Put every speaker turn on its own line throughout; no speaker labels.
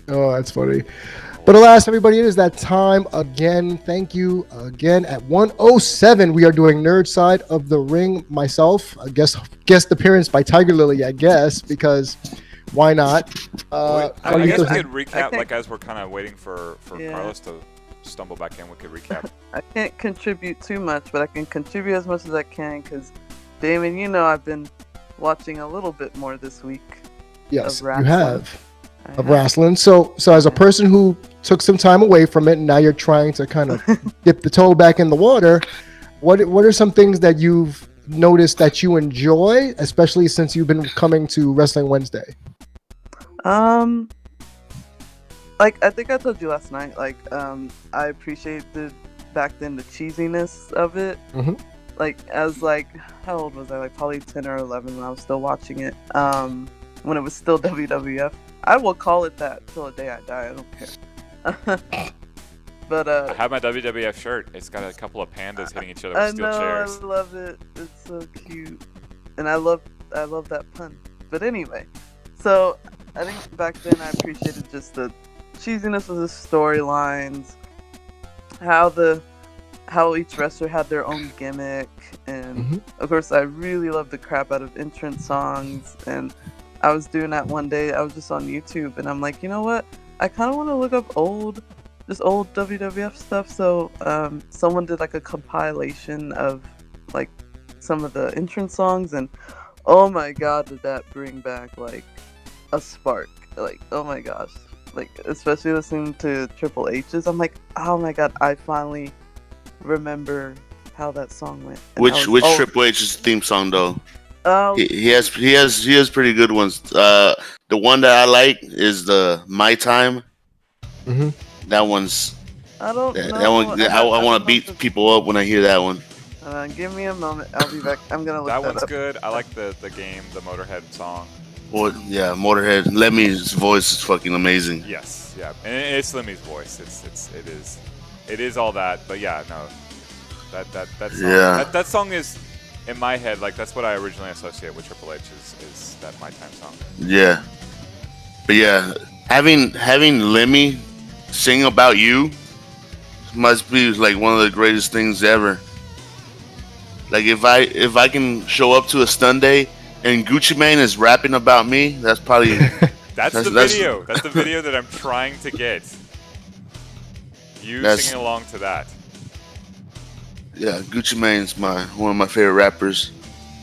Oh, that's funny. But alas, everybody, it is that time again. Thank you again. At 107, we are doing Nerd Side of the Ring. Myself, I guest appearance by Tiger Lily, I guess, because why not?
Well, I guess we
Carlitos.
could
I
recap,
can't.
like as we're kind of waiting for
Yeah,
Carlos to stumble back in. We could recap.
I can't contribute too much, but I can contribute as much as I can because, Damon, I've been watching a little bit more this week of
Yes, you
wrestling.
have
I
of
have.
wrestling. So as a person who took some time away from it, and now you're trying to kind of dip the toe back in the water, what are some things that you've noticed that you enjoy, especially since you've been coming to Wrestling Wednesday?
Um, like I think I told you last night, I appreciated back then the cheesiness of it.
Hmm.
Like as like how old was I? Like probably 10 or 11 when I was still watching it. When it was still WWF. I will call it that till the day I die. I don't care. But
I have my WWF shirt. It's got a couple of pandas hitting each other with
I
steel
know I
chairs.
love it. It's so cute, and I love that pun. But anyway, so I think back then I appreciated just the cheesiness of the storylines, how the how each wrestler had their own gimmick, and
Hmm.
of course I really loved the crap out of entrance songs. And I was doing that one day. I was just on YouTube, and I'm like, you know what? I kind of want to look up just old WWF stuff. So someone did like a compilation of like some of the entrance songs, and oh my god, did that bring back like a spark? Like oh my gosh, like especially listening to Triple H's, I'm like, oh my god, I finally remember how that song went. And I was
Which
oh
Triple H's theme song though?
oh
He has pretty good ones. The one that I like is the My Time.
Hmm.
That one's
I don't
that
know.
one. I
I
want
don't
to
know if
beat
it's.
people up when I hear that one.
Give me a moment. I'll be back. I'm gonna look
That
that
one's
up.
good. I like the game, the Motorhead song.
Or yeah, Motorhead. Lemmy's voice is fucking amazing.
Yes, yeah, and it's Slimmy's voice. It is all that. But yeah, no, that song
Yeah,
that song is in my head like that's what I originally associate with Triple H is that My Time song.
yeah, but yeah, having Lemmy sing about you must be like one of the greatest things ever. Like if I can show up to a stun day and Gucci Mane is rapping about me, that's probably
That's the
that's
video. That's the video that I'm trying to get. You
that's
singing along to that,
yeah. Gucci Mane's my one of my favorite rappers.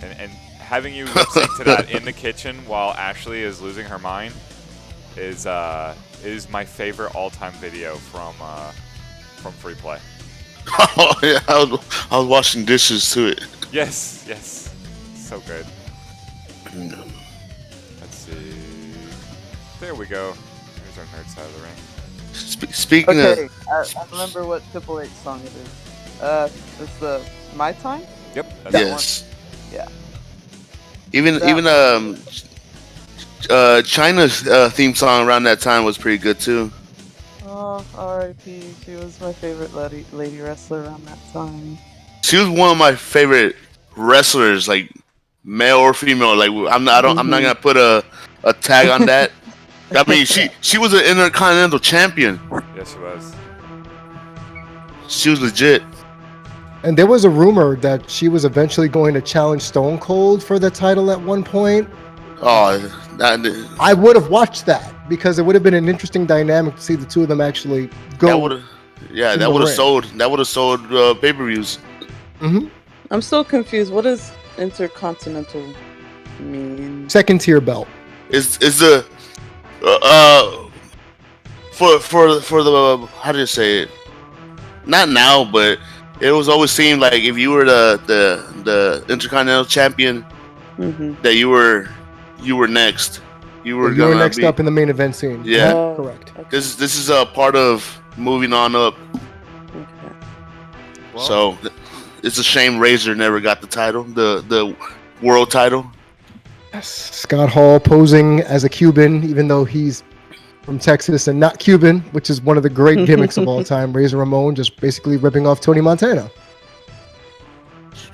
and having you lip sync to that in the kitchen while Ashley is losing her mind is my favorite all time video from Free Play.
Oh yeah, I was washing dishes to it.
Yes, yes, so good. Let's see. There we go. Here's our nerd side of the ring.
Speaking of
Okay, I remember what Triple H song it is. It's the My Time.
Yep, that's
That
the one.
yes,
Yeah.
even
That
even
one.
China's theme song around that time was pretty good too.
Oh, R.I.P. She was my favorite lady wrestler around that time.
She was one of my favorite wrestlers, like male or female. Like I'm not
Hmm.
gonna put a tag on that. I mean, she was an intercontinental champion.
Yes, she was.
She was legit.
And there was a rumor that she was eventually going to challenge Stone Cold for the title at one point.
Oh, that
I would have watched that because it would have been an interesting dynamic to see the two of them actually
that
go
would have yeah
in the
that would have
ring.
sold pay per views.
Hmm.
I'm still confused. What does intercontinental mean?
Second tier belt.
Is the uh for the how do you say it? Not now, but it was always seemed like if you were the intercontinental champion,
Hmm.
that you were next. You were
You were
gonna
next
be
up in the main event scene.
yeah.
Oh,
Correct.
okay.
This is a part of moving on up.
Okay.
Well,
So it's a shame Razor never got the title, the world title.
Yes. Scott Hall posing as a Cuban, even though he's from Texas and not Cuban, which is one of the great gimmicks of all time. Razor Ramon just basically ripping off Tony Montana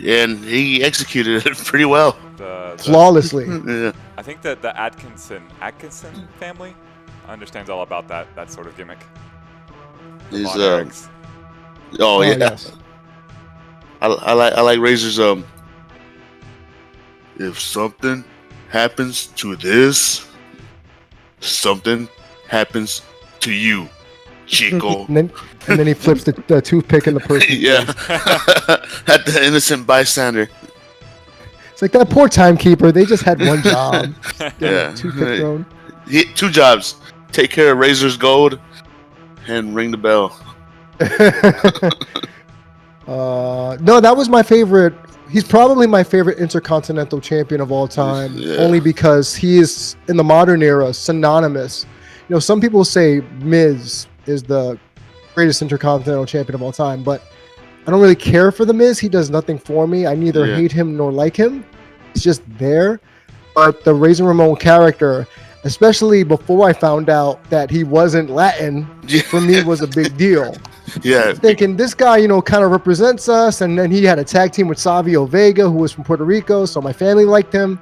And he executed it pretty well.
the
flawlessly.
Yeah.
I think that the Atkinson family understands all about that sort of gimmick.
He's
Von Erichs.
oh yeah.
Yes.
I like Razor's if something happens to this, something happens to you, Chico.
And then he flips the toothpick in the person.
Yeah. At the innocent bystander.
It's like that poor timekeeper. They just had one job. Get
Yeah.
a toothpick thrown.
He had 2 jobs. Take care of Razor's gold and ring the bell.
No, that was my favorite. He's probably my favorite Intercontinental Champion of all time,
Yeah.
only because he is in the modern era synonymous. You know, some people say Miz is the greatest Intercontinental Champion of all time, but I don't really care for the Miz. He does nothing for me. I neither
Yeah.
hate him nor like him. He's just there. But the Razor Ramon character, especially before I found out that he wasn't Latin, for me was a big deal.
Yeah.
Thinking this guy, kind of represents us, and then he had a tag team with Savio Vega, who was from Puerto Rico, so my family liked him.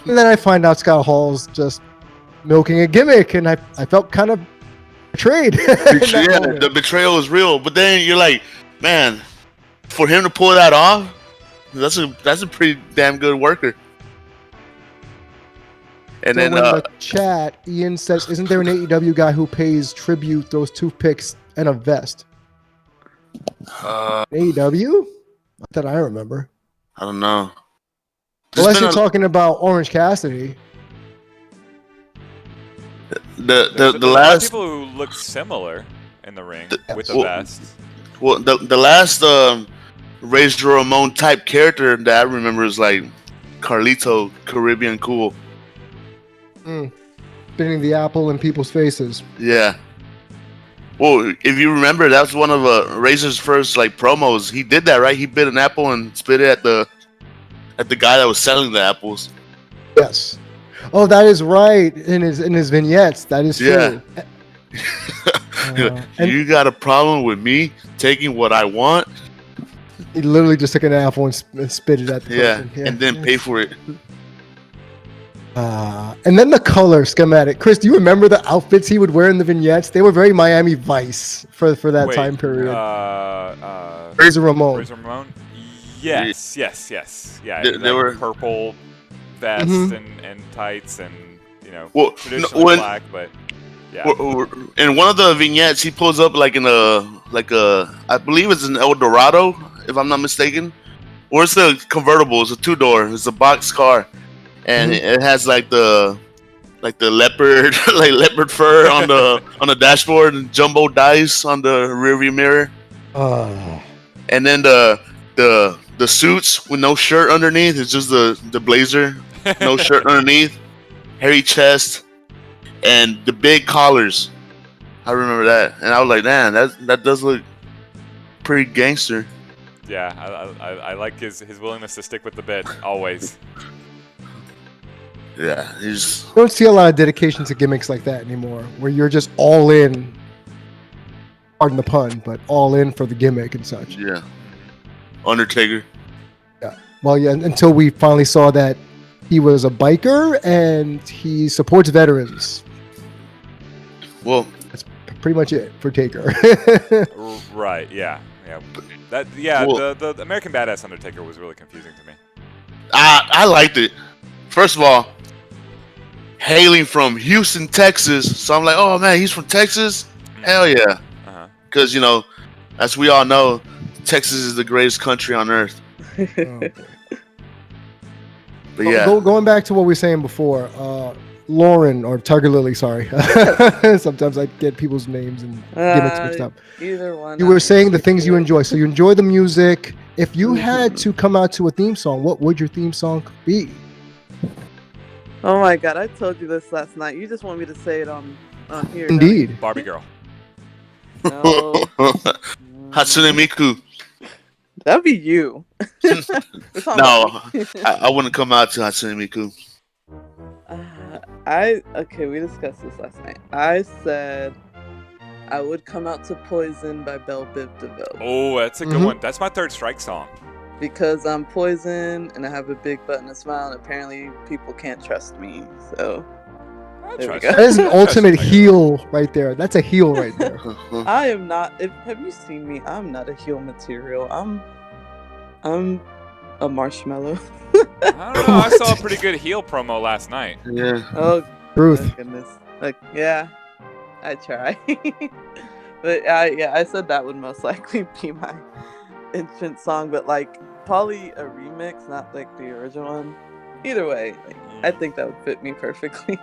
And then I find out Scott Hall's just milking a gimmick, and I felt kind of betrayed. in that
Yeah,
moment.
the betrayal is real, but then you're like, man, for him to pull that off, that's a pretty damn good worker. And
So
then
in the chat, Ian says, "Isn't there an AEW guy who pays tribute those toothpicks and a vest?" AEW? Not that I remember.
I don't know. There's
Unless
been
you're talking about Orange Cassidy.
the
There's a lot of
last
people who look similar in the ring with a
well,
vest.
well the last Razor Ramon type character that I remember is like Carlito, Caribbean Cool.
Spinning the apple in people's faces.
Yeah. Well, if you remember, that was one of Razor's first like promos. He did that, right? He bit an apple and spit it at the guy that was selling the apples.
Yes. Oh, that is right. In his vignettes, that is
Yeah.
true. And
You got a problem with me taking what I want?
he literally just took an apple and spit it at the
Yeah,
person.
and then pay for it.
And then the color schematic. Chris, do you remember the outfits he would wear in the vignettes? They were very Miami Vice for that
Wait,
time period.
Razor
Razor Ramon.
Ramon? Yes. Yeah,
They
that
were-
purple vest
Mhm.
and tights and
Well,
traditionally
when-
black, but yeah.
In one of the vignettes, he pulls up like I believe it's an El Dorado, if I'm not mistaken. Or it's a convertible. It's a 2-door. It's a box car, and it has like the leopard leopard fur on the dashboard and jumbo dice on the rearview mirror. And then the suits with no shirt underneath. It's just the blazer, no shirt underneath, hairy chest, and the big collars. I remember that, and I was like, "Man, that does look pretty gangster."
Yeah, I like his willingness to stick with the bit always.
Yeah, he's
You don't see a lot of dedication to gimmicks like that anymore, where you're just all in. Pardon the pun, but all in for the gimmick and such.
yeah, Undertaker.
Well, yeah, until we finally saw that he was a biker and he supports veterans.
Well,
That's pretty much it for Taker.
Right? Yeah.
Well-
The American Badass Undertaker was really confusing to me.
I liked it. First of all, hailing from Houston, Texas, so I'm like, "Oh man, he's from Texas? Hell yeah!"
Uh-huh.
Because as we all know, Texas is the greatest country on earth. But yeah,
Going back to what we were saying before, Lauren or Tiger Lily, sorry. Sometimes I get people's names and gimmicks mixed up.
Either one.
You were saying the things you enjoy. So you enjoy the music. If you had to come out to a theme song, what would your theme song be?
Oh my god, I told you this last night. You just want me to say it on here. don't
Indeed.
Barbie Girl.
you? No.
Hatsune Miku.
That'd be you. We're talking
No,
about me.
I wouldn't come out to Hatsune Miku.
Okay, we discussed this last night. I said I would come out to Poison by Belle Biv DeVoe
Oh, that's a good
Mhm.
one. That's my third strike song.
because I'm Poison and I have a big butt and a smile, and apparently people can't trust me. So
I
There we
trust
go.
you.
That is an ultimate
Trust you.
heel right there. That's a heel right there.
I am not. Have you seen me? I'm not a heel material. I'm a marshmallow.
I don't know. I saw a pretty good heel promo last night.
Yeah.
Oh
Truth.
goodness. Like yeah, I try. But yeah, I said that would most likely be my entrance song. But like probably a remix, not like the original one. Either way, like, I think that would fit me perfectly.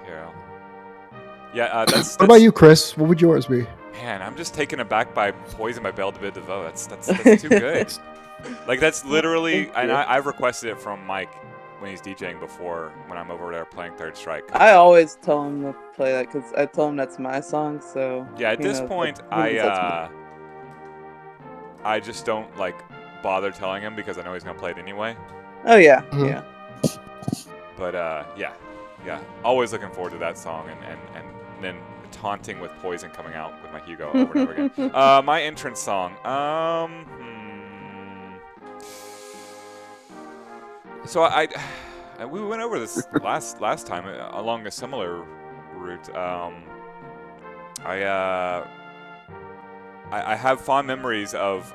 Yeah. Yeah. That's.
What about you, Chris? What would yours be?
Man, I'm just taken aback by Poison by Belle de DeVoe. That's too good. Like that's literally,
Thank
and
you.
I've requested it from Mike when he's DJing before when I'm over there playing Third Strike.
I always tell him to play that because I told him that's my song. So
Yeah, at
he
this
knows
point,
that- he knows that's me.
I just don't like bother telling him because I know he's gonna play it anyway.
Oh yeah,
Mhm.
yeah.
But yeah, always looking forward to that song and then taunting with Poison coming out with my Hugo over and over again. My entrance song. So we went over this last time along a similar route. I have fond memories of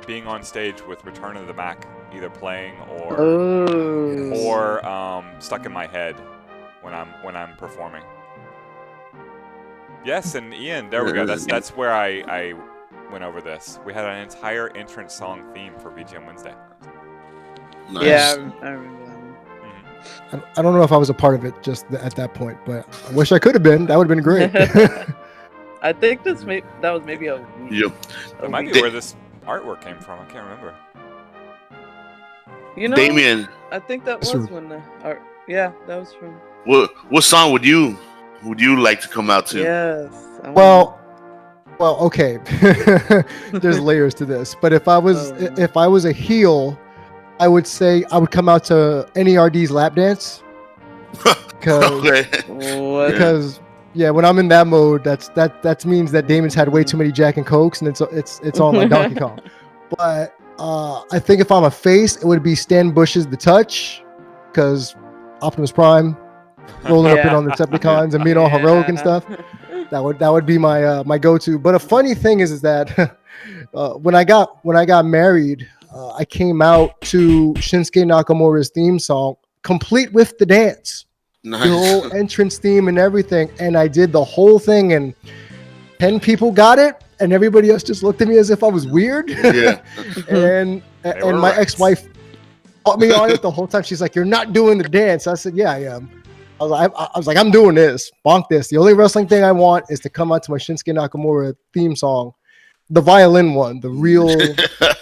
being on stage with Return of the Mac, either playing
Oh.
or stuck in my head when I'm performing. Yes, and Ian, there we go. That's where I went over this. We had an entire entrance song theme for VGM Wednesday.
Nice.
Yeah, I remember that one.
Mhm.
I don't know if I was a part of it just at that point, but I wish I could have been. That would have been great.
I think that was maybe a week.
Yep.
a
It might
week.
be where this artwork came from. I can't remember.
You know,
Damien,
I think that
That's
was
true.
when the art. Yeah, that was from.
what song would you like to come out to?
Yes.
well, okay. There's layers to this, but if I was
Oh.
if I was a heel, I would say I would come out to NERD's Lap Dance.
Okay.
What?
Because yeah, when I'm in that mode, that means that Damon's had way too many Jack and Cokes, and it's on like Donkey Kong. But I think if I'm a face, it would be Stan Bush's The Touch, because Optimus Prime rolling up in
Yeah.
on the Decepticons and being all heroic and stuff. That would be my my go-to. But a funny thing is that when I got married, I came out to Shinsuke Nakamura's theme song, complete with the dance. The whole
Nice.
entrance theme and everything, and I did the whole thing, and 10 people got it, and everybody else just looked at me as if I was weird.
Yeah.
and
were
my
right.
ex-wife caught me on it the whole time. She's like, "You're not doing the dance." I said, "Yeah, I am." I was like, "I'm doing this. Bonk this. The only wrestling thing I want is to come out to my Shinsuke Nakamura theme song, the violin one, the real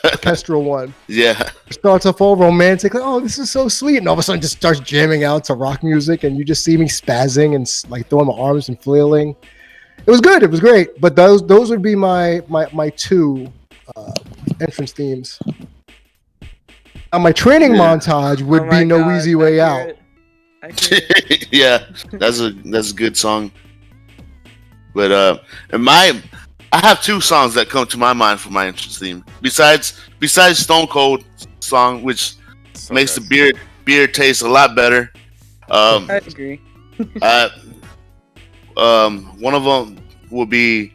orchestral one."
Yeah.
Starts off all romantic, like, "Oh, this is so sweet," and all of a sudden just starts jamming out to rock music, and you just see me spazzing and like throwing my arms and flailing. It was good. It was great. But those would be my two entrance themes. Now my training
Yeah.
montage would
Oh
be
my
No
God,
Easy
I
Way
hear
Out.
it. I hear it.
Yeah. That's a good song. But I have two songs that come to my mind for my entrance theme. Besides Stone Cold song, which
So
makes
good.
the beer taste a lot better.
I agree.
One of them will be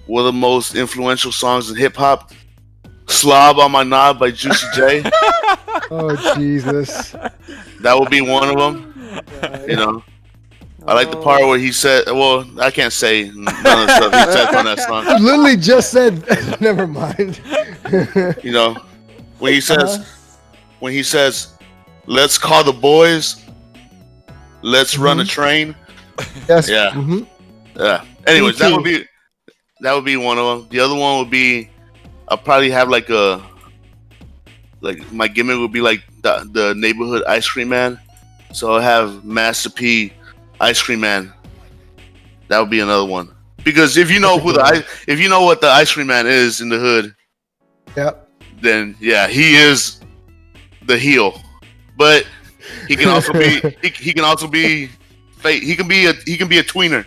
one of the most influential songs in hip hop. "Slob on My Knob" by Juicy J.
Oh Jesus!
That would be one of them. You know, I like the part where he said, "Well, I can't say none of the stuff he said on that
You
song."
literally just said. Never mind.
You know, when he says,
Uh-huh.
"Let's call the boys, let's run a
Mhm.
train."
Yes.
Yeah.
Mhm.
Yeah. Anyways,
Me
that
too.
would be one of them. The other one would be, I'll probably have like my gimmick would be like the neighborhood ice cream man. So I'll have Master P, Ice Cream Man. That would be another one. Because if you know if you know what the Ice Cream Man is in the hood,
Yep.
then yeah, he is the heel. But he can also be he can also be fake. He can be a tweener.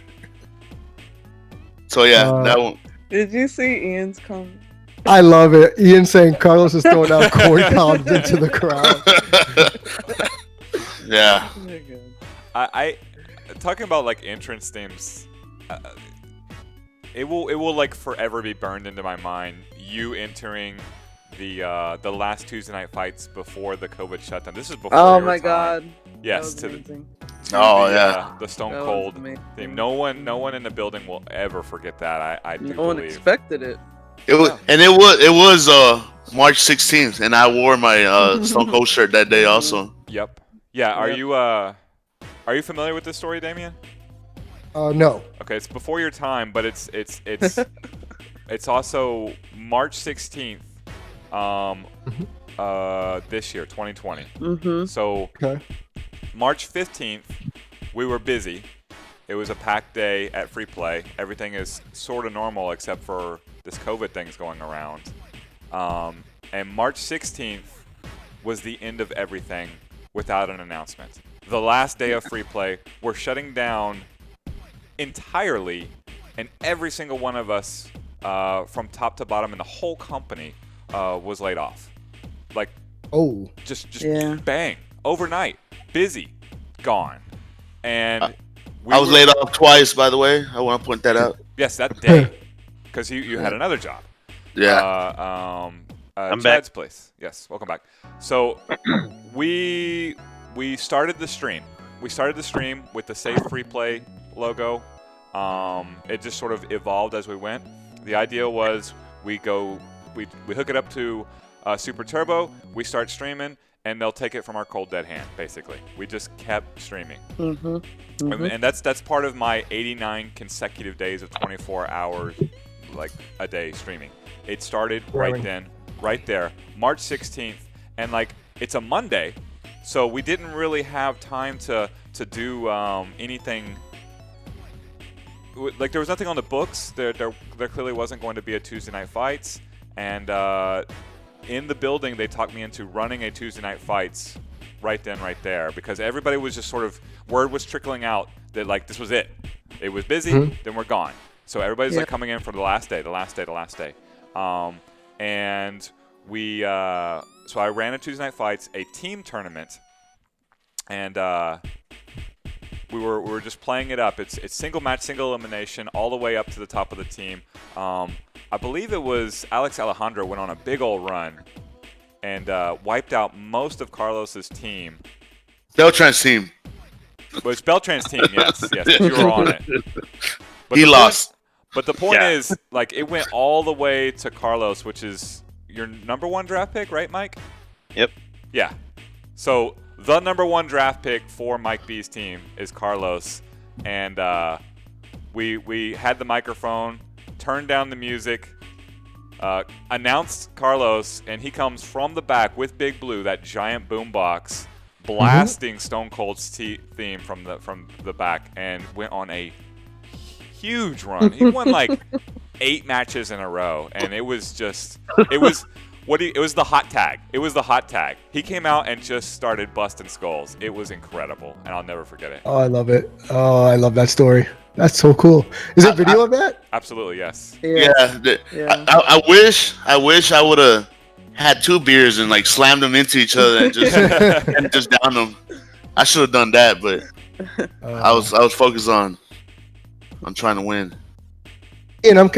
So yeah, that one.
Did you see Ian's comment?
I love it. Ian saying Carlos is throwing out corn cobs into the crowd.
Yeah.
They're good.
I talking about like entrance themes. It will like forever be burned into my mind. You entering the last Tuesday night fights before the COVID shutdown. This is before.
Oh
your
my
time.
god.
Yes,
That
to
was
the
amazing.
Oh,
the,
yeah.
the Stone
That was
Cold
amazing.
theme. No one in the building will ever forget that. I do
No one
believe.
expected it.
It was, and it was March 16th, and I wore my Stone Cold shirt that day also.
Yep. Yeah. Are
Yep.
you familiar with this story, Damien?
No.
Okay, it's before your time, but it's it's also March 16th, this year, 2020.
Mm-hmm.
So
Okay.
March 15th, we were busy. It was a packed day at Free Play. Everything is sort of normal except for this COVID thing's going around. And March 16th was the end of everything without an announcement. The last day of Free Play, we're shutting down entirely, and every single one of us, from top to bottom, and the whole company was laid off. Like,
Oh.
just
Yeah.
bang, overnight, busy, gone. And we
I was
were-
laid off twice, by the way. I want to point that out.
Yes, that day, because you had another job.
Yeah.
I'm
Chad's
back.
place. Yes, welcome back. So we started the stream. We started the stream with the Safe Free Play logo. It just sort of evolved as we went. The idea was we hook it up to Super Turbo. We start streaming, and they'll take it from our cold dead hand. Basically, we just kept streaming.
Mm-hmm.
And that's part of my 89 consecutive days of 24 hours, like a day streaming. It started right
Growing.
then, right there, March 16th, and like it's a Monday, so we didn't really have time to do anything. Like there was nothing on the books. There clearly wasn't going to be a Tuesday Night Fights, and in the building they talked me into running a Tuesday Night Fights right then, right there, because everybody was just sort of, word was trickling out that like this was it. It was busy, then we're gone. So everybody's like coming in for the last day. And we, so I ran a Tuesday Night Fights, a team tournament, and we were just playing it up. It's single match, single elimination, all the way up to the top of the team. I believe it was Alex Alejandro went on a big old run and wiped out most of Carlos's team.
Beltran's team.
But it's Beltran's team, yes, but you were on it. But
He
the
lost.
But the point
Yeah.
is, like, it went all the way to Carlos, which is your number one draft pick, right, Mike?
Yep.
Yeah. So the number one draft pick for Mike B's team is Carlos, and we had the microphone, turned down the music, announced Carlos, and he comes from the back with Big Blue, that giant boombox, blasting Stone Cold's theme from the back, and went on a huge run. He won like 8 matches in a row, and it was the hot tag. It was the hot tag. He came out and just started busting skulls. It was incredible, and I'll never forget it.
Oh, I love it. Oh, I love that story. That's so cool. Is there video of that?
Absolutely, yes.
Yeah.
Yeah. I wish I would have had 2 beers and like slammed them into each other and just down them. I should have done that, but I was focused on trying to win.
And I'm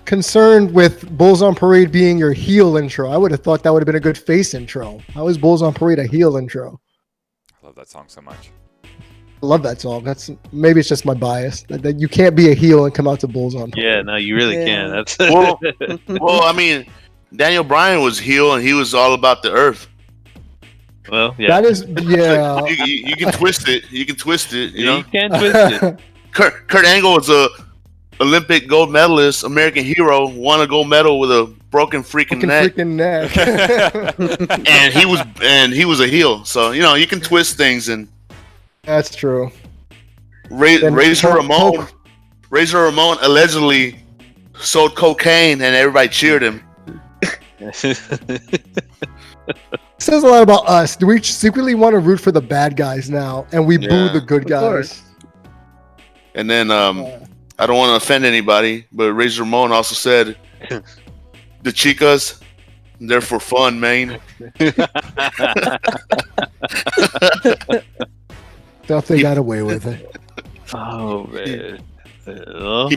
concerned with Bulls on Parade being your heel intro. I would have thought that would have been a good face intro. How is Bulls on Parade a heel intro?
I love that song so much.
I love that song. Maybe it's just my bias that you can't be a heel and come out to Bulls on Parade.
Yeah, no, you really
Yeah.
can. That's
Well, I mean, Daniel Bryan was heel and he was all about the earth.
well, yeah.
That is, yeah.
You can twist it. You can twist it. You know,
You can't twist it.
Kurt Angle was a Olympic gold medalist, American hero, won a gold medal with a broken freaking neck,
Freaking neck.
and he was a heel. So you know you can twist things. And
That's true.
Razor
Then
Ramon allegedly sold cocaine, and everybody cheered him.
It says a lot about us. Do we secretly want to root for the bad guys now, and we boo
Yeah.
the good
Of
guys?
course.
And then I don't want to offend anybody, but Razor Ramon also said the chicas, they're for fun, man.
Stuff they got away with it.
Oh man. Well,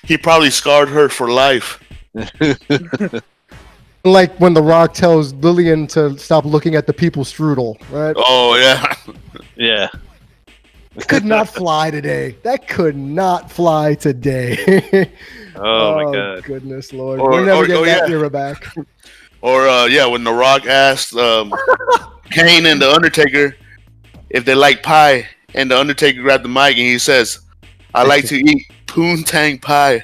He probably scarred her for life.
Like when The Rock tells Lillian to stop looking at the people strudel, right?
Oh yeah.
yeah.
Could not fly today. That could not fly today.
Oh my god.
Goodness Lord.
Or-
We'll never
or-
get
oh,
that
yeah.
era back.
Or when The Rock asked Kane and the Undertaker if they like pie, and the Undertaker grabbed the mic and he says, "I like to eat poontang pie."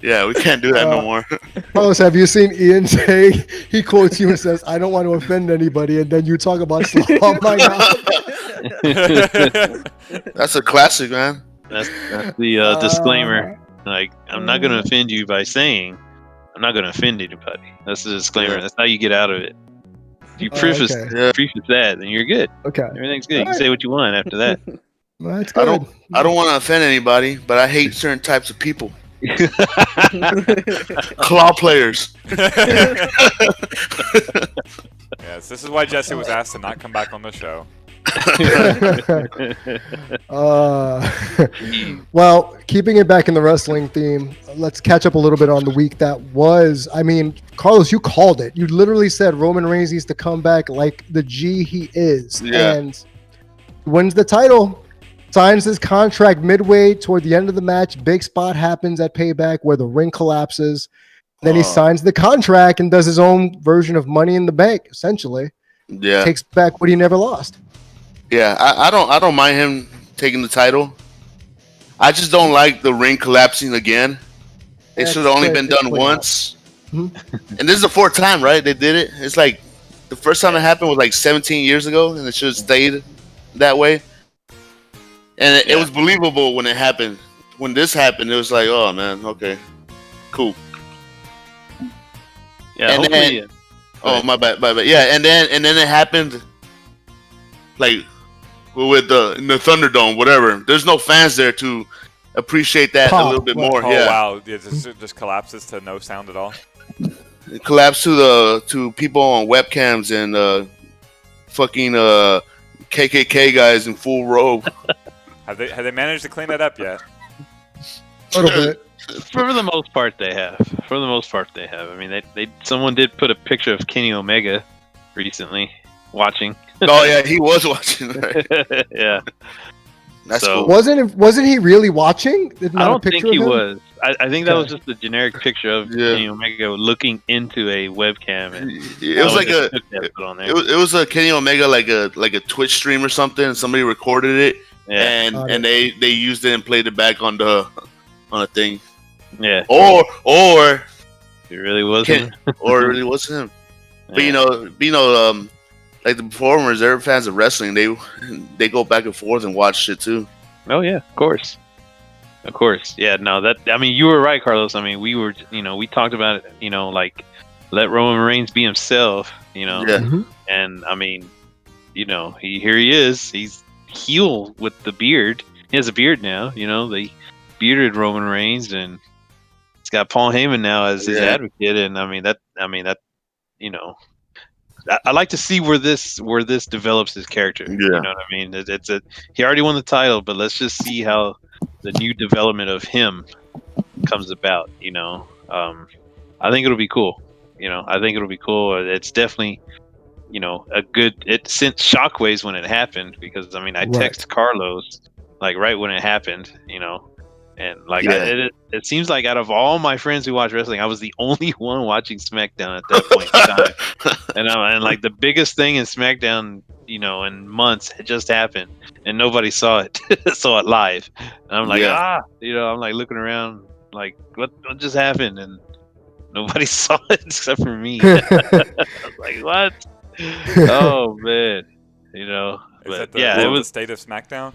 Yeah, we can't do that no more.
Carlos, have you seen Ian say, he quotes you and says, "I don't want to offend anybody," and then you talk about Slav. Oh my God.
That's a classic, man.
That's the disclaimer. Like, I'm not gonna offend you by saying I'm not gonna offend anybody. That's the disclaimer.
Yeah.
That's how you get out of it. If you preface
okay.
Yeah.
that, then you're good.
Okay.
Everything's good. You can say what you want after that.
Well, that's
I
good.
don't want to offend anybody, but I hate certain types of people. Claw players.
Yes, this is why Jesse was asked to not come back on the show.
Well, keeping it back in the wrestling theme, let's catch up a little bit on the week that was. I mean, Carlos, you called it. You literally said Roman Reigns needs to come back like the G he is.
Yeah.
And wins the title, signs his contract midway toward the end of the match. Big spot happens at Payback where the ring collapses. Then he
Oh.
signs the contract and does his own version of Money in the Bank, essentially.
Yeah,
Takes back what he never lost.
yeah. I don't mind him taking the title. I just don't like the ring collapsing again. It
That's
should have only
good.
been
It's
done
way out.
once.
Mhm.
And this is the fourth time, right? They did it. It's like the first time it happened was like 17 years ago, and it should have stayed that way. And it was believable when it happened. When this happened, it was like, oh man, okay, cool.
Yeah,
And
hopefully.
then- Oh my bad. Yeah, and then it happened like with in the Thunderdome, whatever. There's no fans there to appreciate that
Pop,
a little bit
right.
more.
Oh
Yeah,
wow, it just collapses to no sound at all.
it collapsed to people on webcams and fucking KKK guys in full robe.
Have they managed to clean that up yet?
A little bit.
For the most part, they have. I mean, they someone did put a picture of Kenny Omega recently watching.
Oh yeah, he was watching. Right?
Yeah,
That's
So-
cool.
Wasn't he really watching? Not
I
a
don't think
picture
he
of him?
was. I think that was
Okay.
just a generic picture of
Yeah.
Kenny Omega looking into a webcam, and
It was
someone
like
just
a
took that put on there.
it was a Kenny Omega like a Twitch stream or something, and somebody recorded it.
yeah,
Got
And they used it and played it back on a thing,
yeah,
or
it really wasn't.
it really wasn't him. But you know, like the performers, they're fans of wrestling. They go back and forth and watch shit too.
Oh yeah, of course. Yeah, no, I mean, you were right, Carlos. I mean, we talked about it, like let Roman Reigns be himself,
Yeah,
Mhm.
and I mean, here he is. He's heel with the beard. He has a beard now, the bearded Roman Reigns, and he's got Paul Heyman now as his
Yeah.
advocate. And I mean that, I like to see where this develops his character.
Yeah.
You know what I mean? He already won the title, but let's just see how the new development of him comes about. I think it'll be cool. It's definitely, a good. It sent shockwaves when it happened because I mean I
Right.
text Carlos like right when it happened. And like
Yeah.
it seems like out of all my friends who watch wrestling, I was the only one watching SmackDown at that point in time. And like the biggest thing in SmackDown, in months had just happened, and nobody saw it, saw it live. And I'm like,
Yeah.
I'm like looking around, like what just happened, and nobody saw it except for me. I was like, what? Oh man,
Is
But
that
yeah,
the
it was.
state of SmackDown?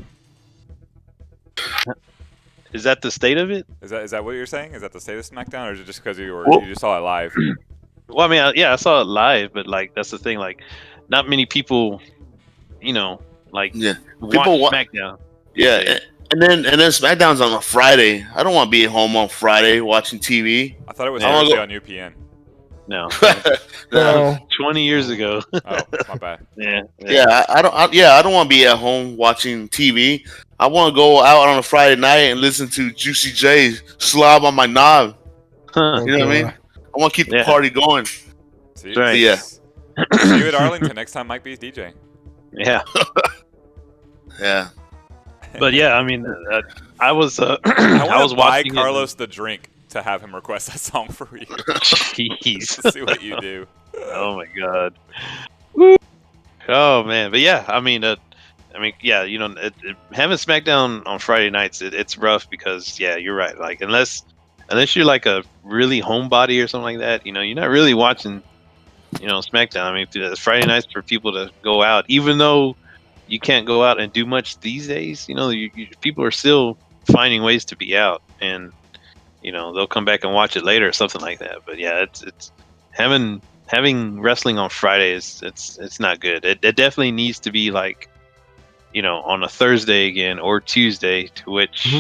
Is that the state of it?
Is that what you're saying? Is that the state of SmackDown, or is it just because you
Well-
just saw it live?
Well, I mean, I saw it live, but like that's the thing. Like, not many people, like
yeah,
watch
People wa-
SmackDown.
yeah. And then SmackDown's on a Friday. I don't want to be at home on Friday watching TV.
I thought it was
Yeah.
Thursday on UPN.
No,
No.
20 years ago.
Oh, my bad.
Yeah,
I don't want to be at home watching TV. I want to go out on a Friday night and listen to Juicy J slob on my knob.
Huh.
You know what I mean?
God.
I want to keep the
Yeah.
party going.
See,
Right.
Yeah.
See you at Arlington next time Mike B's DJ.
Yeah,
Yeah.
but yeah, I mean, I was
I
I
want
was
to buy
watching
Carlos the drink to have him request that song for you.
Jeez.
To see what you do.
Oh my god. Oh man, but yeah, yeah, having SmackDown on Friday nights, it's rough because yeah, you're right. Like unless you're like a really homebody or something like that, you're not really watching, SmackDown. I mean, it's Friday nights for people to go out, even though you can't go out and do much these days. People are still finding ways to be out, and they'll come back and watch it later or something like that. But yeah, it's having wrestling on Fridays, it's not good. It definitely needs to be like, on a Thursday again or Tuesday, to which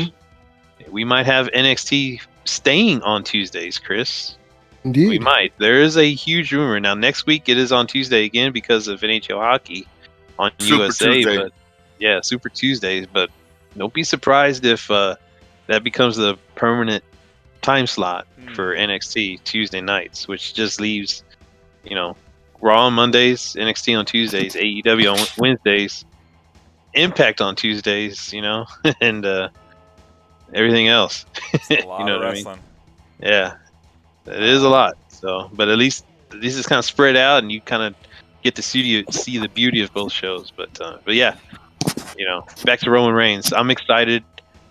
we might have NXT staying on Tuesdays, Chris.
Indeed.
We might. There is a huge rumor. Now next week it is on Tuesday again because of NHL hockey on
Super
USA.
Tuesday.
But yeah, Super Tuesdays. But don't be surprised if that becomes the permanent time slot for NXT Tuesday nights, which just leaves, Raw on Mondays, NXT on Tuesdays, AEW on Wednesdays, Impact on Tuesdays, and everything else.
It's a lot
You know
of
what I mean?
wrestling.
Yeah, it is a lot. So, but at least this is kind of spread out, and you kind of get to see the beauty of both shows. But yeah, back to Roman Reigns. I'm excited.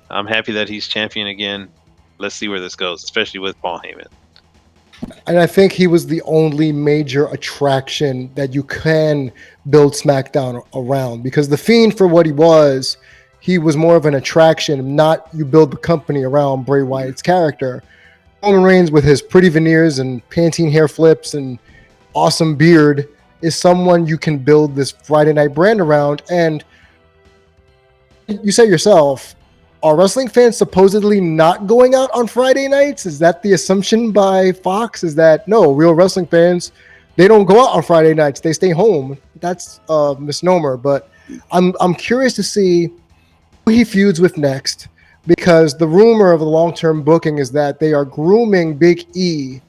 I'm happy that he's champion again. Let's see where this goes, especially with Paul Heyman.
And I think he was the only major attraction that you can build SmackDown around, because the Fiend, for what he was more of an attraction, not you build the company around Bray Wyatt's character. Roman Reigns, with his pretty veneers and Pantene hair flips and awesome beard, is someone you can build this Friday night brand around. And you said yourself, are wrestling fans supposedly not going out on Friday nights? Is that the assumption by Fox? Is that no, real wrestling fans, they don't go out on Friday nights, they stay home? That's a misnomer. But I'm curious to see who he feuds with next, because the rumor of the long-term booking is that they are grooming Big E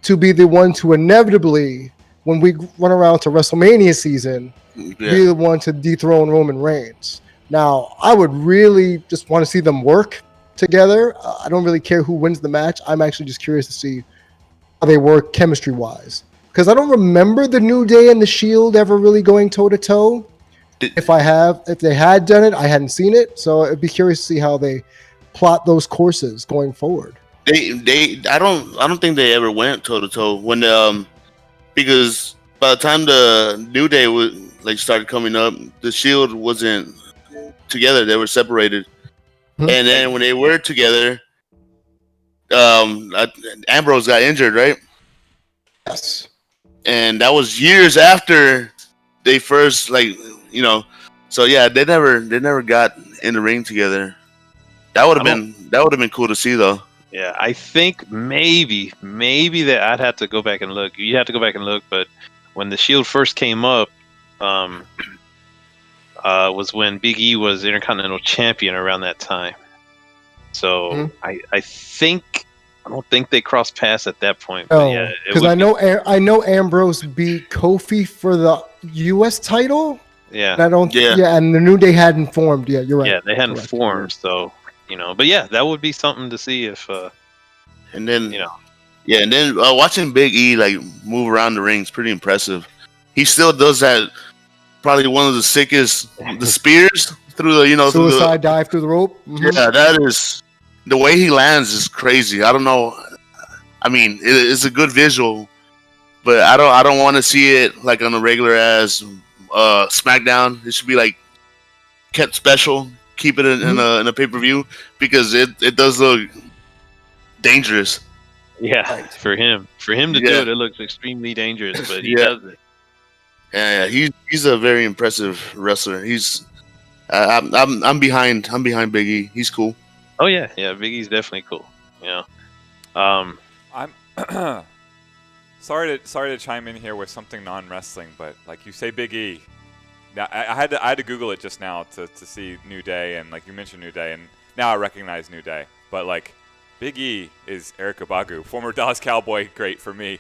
to be the one to inevitably, when we run around to WrestleMania season, be the one to dethrone Roman Reigns. Now, I would really just want to see them work together. I don't really care who wins the match. I'm actually just curious to see how they work chemistry-wise, because I don't remember the New Day and the Shield ever really going toe-to-toe. If they had done it, I hadn't seen it, so it'd be curious to see how they plot those courses going forward.
I don't think they ever went toe to toe when because by the time the New Day started coming up, the Shield wasn't together; they were separated.
Hmm.
And then when they were together, Ambrose got injured, right?
Yes.
And that was years after they first So yeah, they never got in the ring together. That would have been cool to see though.
Yeah, I think maybe that I'd have to go back and look. You have to go back and look, but when the Shield first came up, was when Big E was Intercontinental Champion around that time. So I don't think they crossed paths at that point. But yeah,
because I know Ambrose beat Kofi for the U.S. title.
Yeah,
and and the New Day hadn't formed yet. You're right.
Yeah, they hadn't formed, so but yeah, that would be something to see if.
And then and then watching Big E move around the ring is pretty impressive. He still does that. Probably one of the sickest, the spears through the
suicide dive through the rope. Mm-hmm.
Yeah, that is the way he lands is crazy. I don't know. I mean, it's a good visual, but I don't want to see it on a regular as SmackDown. It should be kept special. Keep it in a pay-per-view because it does look dangerous.
Yeah, for him to do it looks extremely dangerous, but he does it.
Yeah, he's a very impressive wrestler. He's I'm behind Big E. He's cool.
Oh yeah, Big E's definitely cool.
I'm Sorry to chime in here with something non-wrestling, but like you say, Big E. Now I had to Google it just now to see New Day, and like you mentioned New Day, and now I recognize New Day. But like Big E is Eric Abagu, former Dallas Cowboy, great for me.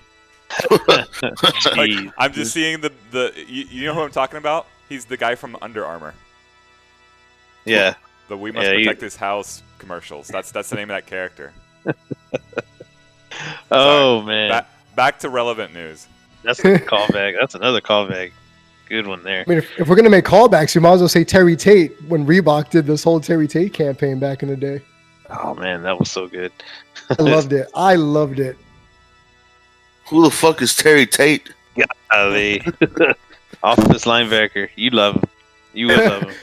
Like,
Jeez.
I'm just seeing you know who I'm talking about? He's the guy from Under Armour.
Yeah.
The "We Must
Yeah,
Protect This House" commercials. That's the name of that character.
Oh man,
Back to relevant news.
that's a callback. That's another callback. Good one there.
I mean, if we're gonna make callbacks, you might as well say Terry Tate when Reebok did this whole Terry Tate campaign back in the day.
Oh man, that was so good.
I loved it. I loved it.
Who the fuck is Terry Tate?
Ali. Office linebacker. You love him. You would love him.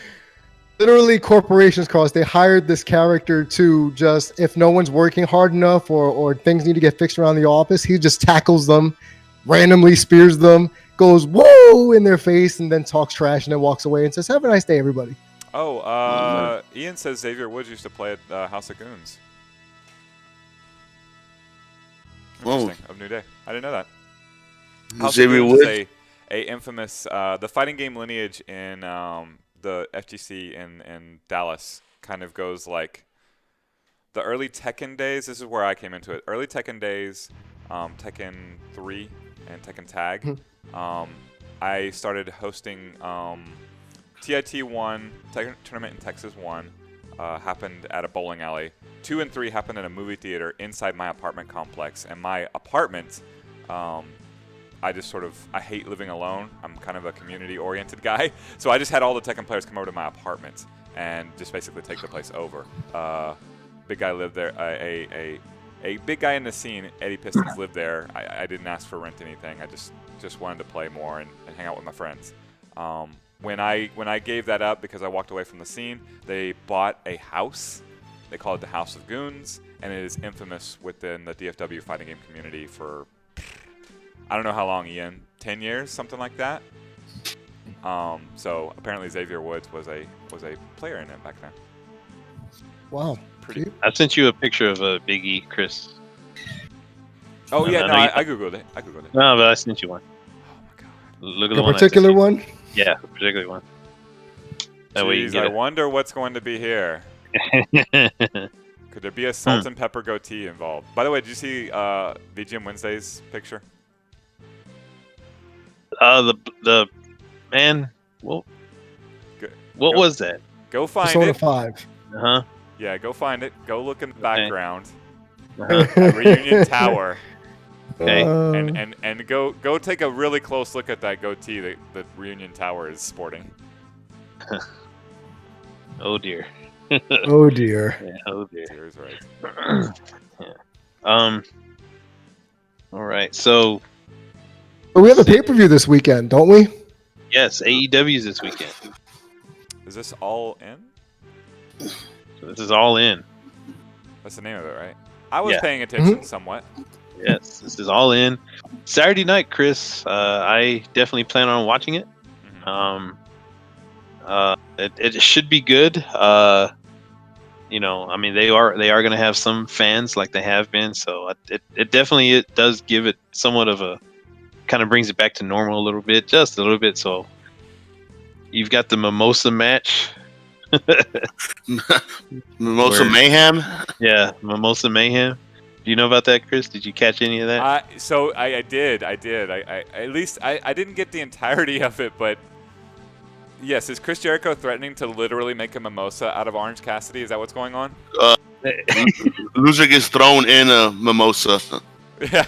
Literally, corporations, Cross, they hired this character to just, if no one's working hard enough or things need to get fixed around the office, he just tackles them, randomly spears them, goes whoa in their face, and then talks trash and then walks away and says, "Have a nice day, everybody."
Oh, Ian says Xavier Woods used to play at House of Goons.
Whoa.
Interesting. Of New Day. I didn't know that. House
Xavier
of Goons
Woods?
is a infamous the fighting game lineage in the FGC in Dallas kind of goes like the early Tekken days. This is where I came into it. Early Tekken days, Tekken 3 and Tekken Tag. I started hosting TIT 1 tournament in Texas 1 happened at a bowling alley. 2 and 3 happened in a movie theater inside my apartment complex. And my apartment, I hate living alone. I'm kind of a community-oriented guy. So I just had all the Tekken players come over to my apartment and just basically take the place over. Big guy lived there. A big guy in the scene, Eddie Pistons, lived there. I didn't ask for rent anything. I just wanted to play more and hang out with my friends. When I gave that up because I walked away from the scene, they bought a house. They call it the House of Goons, and it is infamous within the DFW fighting game community for I don't know how long, Ian, 10 years, something like that. So apparently Xavier Woods was a player in it back then.
Wow.
Pretty.
I sent you a picture of Big E, Chris.
Oh yeah,
I
no,
know you-
I googled it.
No, but I sent you one.
Oh my god.
Look at
The
the one.
particular one?
Yeah, the particular one. That way you
Jeez,
can
I
get
wonder what's going to be here.
it.
Could there be a salt and pepper goatee involved? By the way, did you see VGM Wednesday's picture?
The man. What
Good.
What
Go.
was that?
Go find
Persona
it.
5.
Uh
Yeah, go find it. Go look in the
Okay.
background.
huh.
Reunion Tower.
Okay.
And go take a really close look at that goatee that Reunion Tower is sporting.
Oh dear.
Oh dear.
Yeah, oh dear.
Tears, right.
All right. So
But we have a pay-per-view this weekend, don't we?
yes, AEW's this weekend.
Is this all in?
So this is all in.
That's the name of it, right? I was
Yeah.
paying attention somewhat.
Yes, this is all in. Saturday night, Chris. I definitely plan on watching it.
Mhm.
It should be good. You know, I mean, they are going to have some fans like they have been. So it definitely does give it somewhat of a kind of brings it back to normal a little bit, just a little bit. So you've got the Mimosa match.
Mimosa
Word.
Mayhem?
Yeah, Mimosa Mayhem. Do you know about that, Chris? Did you catch any of that?
I did. I at least I didn't get the entirety of it, but yes, is Chris Jericho threatening to literally make a mimosa out of Orange Cassidy? Is that what's going on?
Loser gets thrown in a mimosa.
Yeah.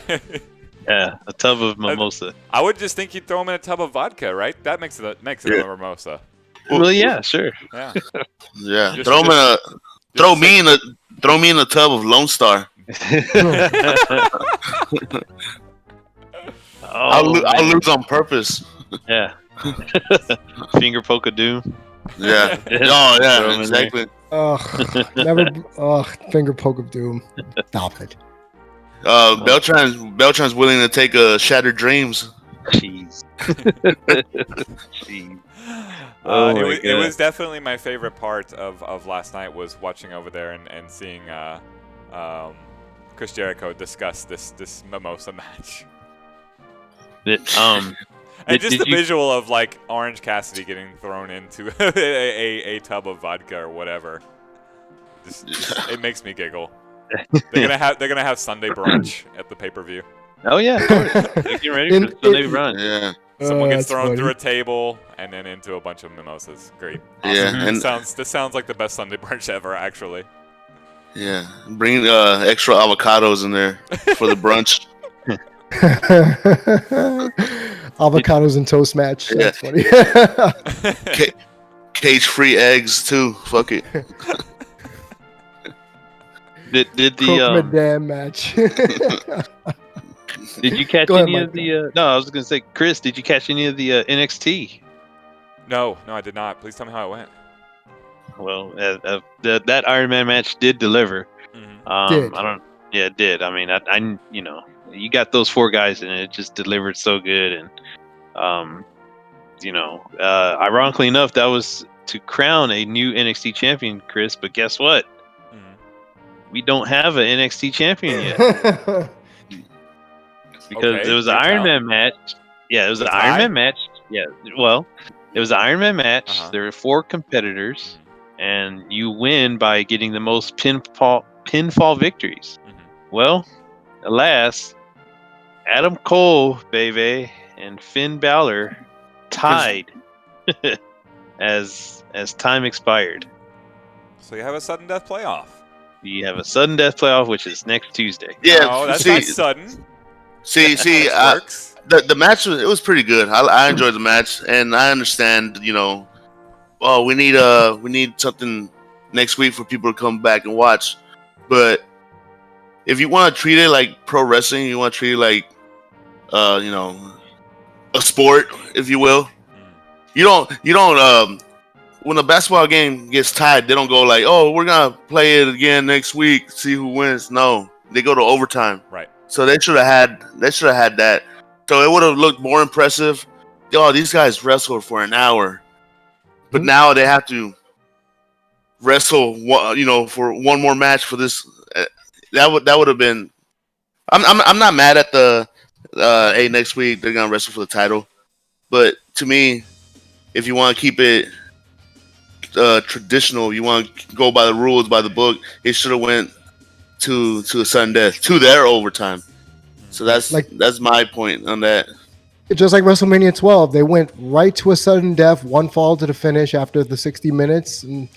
Yeah, a tub of mimosa.
I would just think you'd throw him in a tub of vodka, right? That makes it
Yeah.
a mimosa.
Well, yeah, sure.
Yeah.
Yeah,
Just-
throw him in a
just
throw me in a tub of Lone Star. I'll
man.
lose on purpose.
Yeah. Finger poke of doom.
Yeah. Oh
Throw
yeah,
him in there.
exactly.
Ugh. Never. Ugh. Finger poke of doom. Stop it.
Beltran's willing to take Shattered Dreams.
Jeez. Jeez. Oh
it,
my
was, it
God.
was definitely my favorite part of last night was watching over there and seeing Chris Jericho discuss this mimosa match.
That,
And just
did
the
you-
visual of like Orange Cassidy getting thrown into a tub of vodka or whatever, just it makes me giggle. They're gonna have Sunday brunch at the pay-per-view.
Oh yeah, of course. They're getting ready for Sunday brunch.
Yeah,
Someone gets
that's
thrown
funny.
through a table and then into a bunch of mimosas. Great.
yeah, and
This sounds like the best Sunday brunch ever, actually.
yeah. Bring extra avocados in there for the brunch.
Avocados and toast match.
Yeah.
That's funny.
Cage-free eggs too. Fuck it.
Did
Croque
the
Madame match.
did you catch
Go ahead,
any of the? No, I was gonna say, Chris, did you catch any of the NXT?
No, I did not. Please tell me how it went.
Well, that Iron Man match did deliver.
Mhm.
Did.
I don't. Yeah, it did. I mean, I you know, you got those four guys and it just delivered so good. And ironically enough, that was to crown a new NXT champion, Chris. But guess what?
Mhm.
We don't have an NXT champion yet because
Okay,
it was an
do
Iron
tell.
Man match. Yeah, it was
The
an
tie?
Iron Man match. Yeah, well, it was an Iron Man match.
Uh-huh.
There were 4 competitors, and you win by getting the most pinfall victories.
Mhm.
Well, alas, Adam Cole, baby, and Finn Balor tied as time expired.
So you have a sudden death playoff.
You have a sudden death playoff, which is next Tuesday.
Yeah.
No, that's
see,
not sudden.
see.
This
I,
works.
the match was pretty good. I enjoyed the match, and I understand. We need something next week for people to come back and watch. But if you want to treat it like pro wrestling, you want to treat it like a sport, if you will.
Mm.
You don't. When a basketball game gets tied, they don't go like, "Oh, we're gonna play it again next week, see who wins." No, they go to overtime.
Right.
So they should have had that. So it would have looked more impressive. Oh, these guys wrestled for an hour, but
Mhm.
now they have to wrestle, for one more match for this. That would have been. I'm not mad at the. Hey, next week they're gonna wrestle for the title, but to me, if you want to keep it traditional, you want to go by the rules, by the book, it should have went to a sudden death, to their overtime. So that's my point on that.
Just like WrestleMania 12, they went right to a sudden death, one fall to the finish after the 60 minutes. And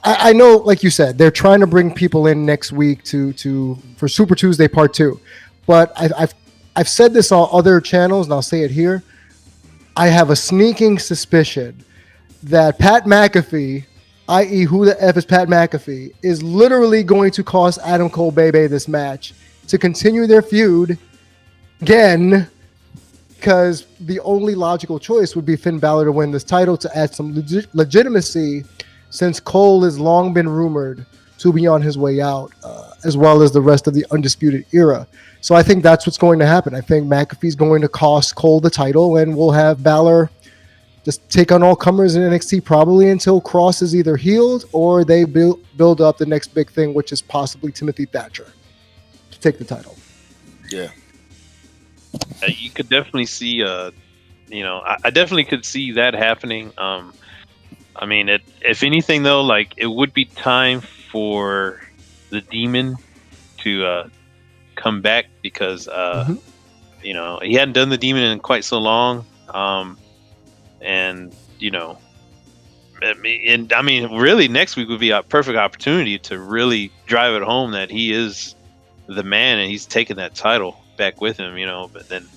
I know, like you said, they're trying to bring people in next week for Super Tuesday Part 2. But I've said this on other channels, and I'll say it here. I have a sneaking suspicion that Pat McAfee, i.e. who the F is Pat McAfee, is literally going to cost Adam Cole Bebe this match to continue their feud again, because the only logical choice would be Finn Balor to win this title to add some legitimacy, since Cole has long been rumored to be on his way out, as well as the rest of the Undisputed Era. So I think that's what's going to happen. I think McAfee's going to cost Cole the title, and we'll have Balor just take on all comers in NXT probably until Cross is either healed or they build up the next big thing, which is possibly Timothy Thatcher to take the title.
Yeah.
You could definitely see, I definitely could see that happening. I mean, if anything though, like it would be time for the Demon to come back because he hadn't done the Demon in quite so long. Really, next week would be a perfect opportunity to really drive it home that he is the man and he's taking that title back with him, But then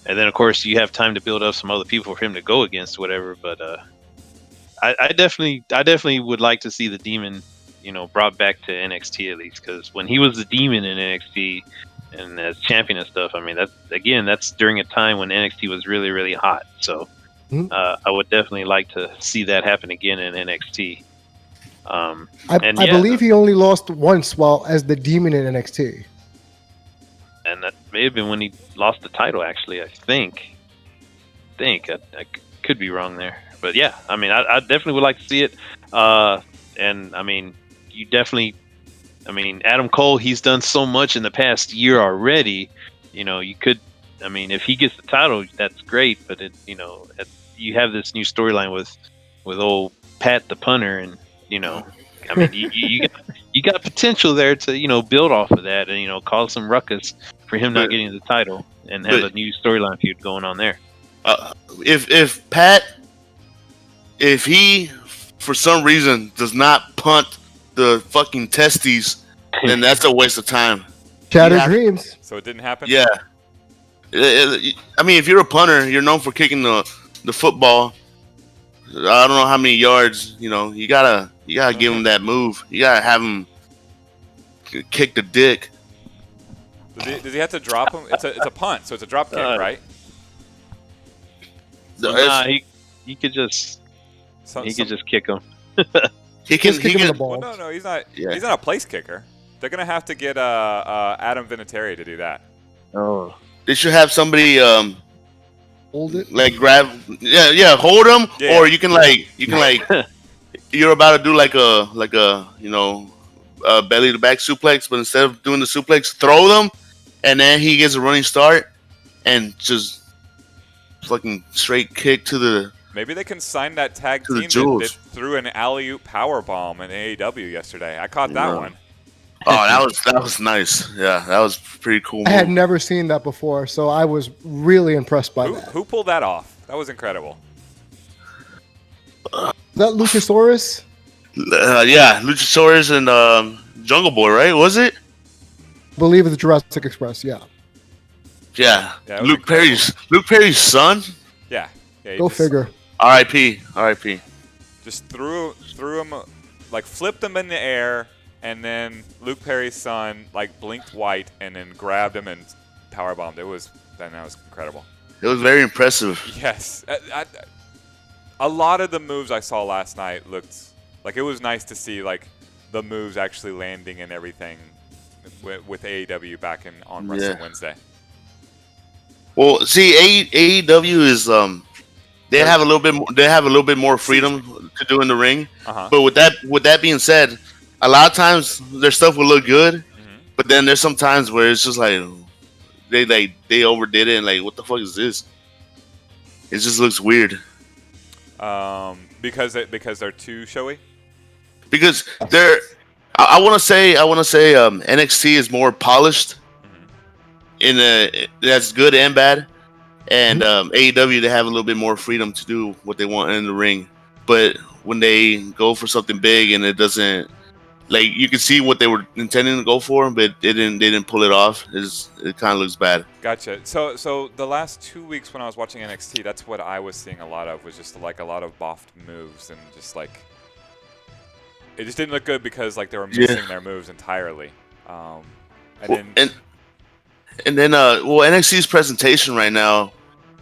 of course you have time to build up some other people for him to go against, whatever. But I definitely would like to see the Demon, brought back to NXT at least, because when he was the Demon in NXT and as champion and stuff, I mean that's during a time when NXT was really, really hot. So. I would definitely like to see that happen again in NXT.
I believe he only lost once while as the Demon in NXT.
And that may have been when he lost the title, actually, I think. I could be wrong there. But yeah, I mean, I definitely would like to see it. And I mean, Adam Cole, he's done so much in the past year already. You could I mean, if he gets the title, that's great. But you have this new storyline with old Pat the punter, and I mean, you got potential there to build off of that and cause some ruckus for him not
But-
getting the title and have
but-
a new storyline feud going on there.
If Pat, if he for some reason does not punt the fucking testes, then that's a waste of time.
Shattered
Yeah.
dreams.
So it didn't happen.
Yeah. I mean, if you're a punter, you're known for kicking the football. I don't know how many yards. You gotta give him that move. You gotta have him kick the dick.
Does he have to drop him? It's a punt, so it's a drop kick, right?
Nah, he could just
So,
he could just kick him.
He can.
Just
He
kick him in the
can.
ball.
Well, no, he's not.
Yeah.
He's not a place kicker. They're gonna have to get Adam Vinatieri to do that.
Oh,
They should have somebody
Hold it.
like grab. Yeah. Hold him,
Yeah.
or you can like you're about to do like a belly to back suplex, but instead of doing the suplex, throw them, and then he gets a running start and just fucking straight kick to the.
Maybe they can sign that tag
To the
team
Jewels.
that threw an alley-oop power bomb in AEW yesterday. I caught that
Yeah.
one.
Oh, that was nice. Yeah, that was pretty cool.
I had
move.
never seen that before, so I was really impressed by
Who,
that.
who pulled that off? That was incredible.
Is that Luchasaurus?
Yeah, Luchasaurus and Jungle Boy, right? Was it?
I believe it's Jurassic Express. Yeah.
Yeah.
Yeah, it was
Luke Perry's son.
Yeah. He
Go
just,
figure.
R.I.P. R.I.P.
Just threw him, like flipped him in the air, and then Luke Perry's son like blinked white and then grabbed him and power bombed. That was incredible.
It was very impressive.
Yes. A lot of the moves I saw last night looked like it was nice to see like the moves actually landing and everything with AEW back on Wrestling
Yeah.
Wednesday.
Well, see, AEW is they have a little bit more freedom to do in the ring.
Uh-huh.
But with that being said, a lot of times their stuff will look good,
Mhm.
but then there's some times where it's just like they overdid it and like, what the fuck is this? It just looks weird
Because they're too showy.
because I want to say NXT is more polished that's good and bad, and AEW they have a little bit more freedom to do what they want in the ring. But when they go for something big and it doesn't, like, you can see what they were intending to go for, but they didn't pull it off. It kind of looks bad.
Gotcha. So the last 2 weeks when I was watching NXT, that's what I was seeing a lot of, was just like a lot of boffed moves and just like it just didn't look good because like they were missing their moves entirely.
And then NXT's presentation right now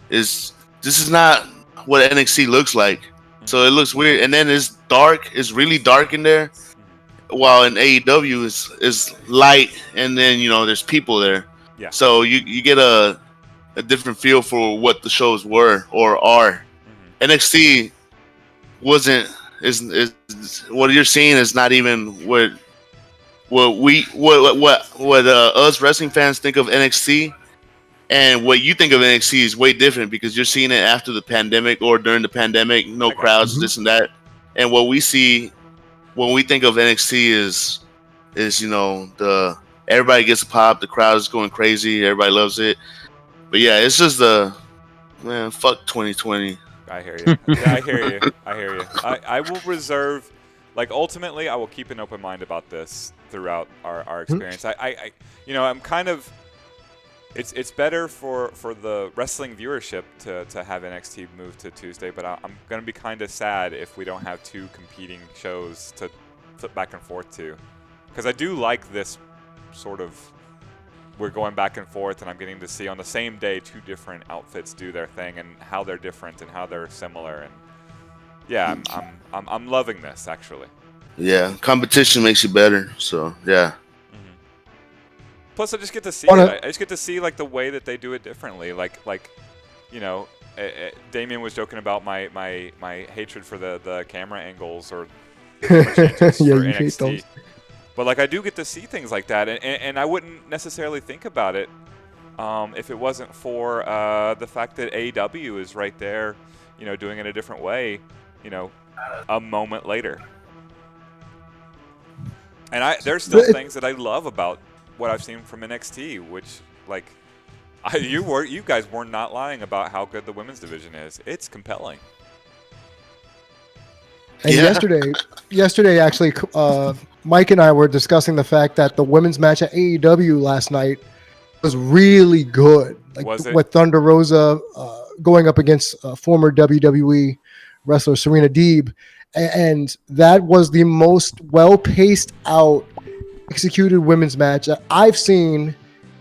this is not what NXT looks like. So it looks weird, and then it's dark. It's really dark in there. While in AEW is light, and then there's people there.
Yeah.
So you get a different feel for what the shows were or are. NXT is what you're seeing is not even what us wrestling fans think of NXT, and what you think of NXT is way different because you're seeing it after the pandemic or during the pandemic, no crowds, this and that. And what we see when we think of NXT is the everybody gets a pop, the crowd is going crazy, everybody loves it. But yeah, it's just fuck 2020.
I hear you. Yeah, I hear you. I will reserve, like, ultimately, I will keep an open mind about this throughout our experience. I'm kind of, it's better for the wrestling viewership to have NXT move to Tuesday, but I'm going to be kind of sad if we don't have two competing shows to flip back and forth to. Because I do like this sort of, we're going back and forth, and I'm getting to see on the same day two different outfits do their thing and how they're different and how they're similar. And yeah, I'm loving this actually.
Yeah, competition makes you better. So yeah.
Plus, I just get to see it. I just get to see like the way that they do it differently. Damien was joking about my hatred for the camera angles or camera changes
Yeah,
for
you hate
NXT.
those.
But like I do get to see things like that, and I wouldn't necessarily think about it if it wasn't for the fact that AEW is right there, doing it a different way, a moment later. And there's still things that I love about what I've seen from NXT, which, like, you guys were not lying about how good the women's division is. It's compelling.
And yesterday, actually, Mike and I were discussing the fact that the women's match at AEW last night was really good. Like,
Was it?
with Thunder Rosa going up against former WWE wrestler Serena Deeb, and that was the most well-paced out, executed women's match I've seen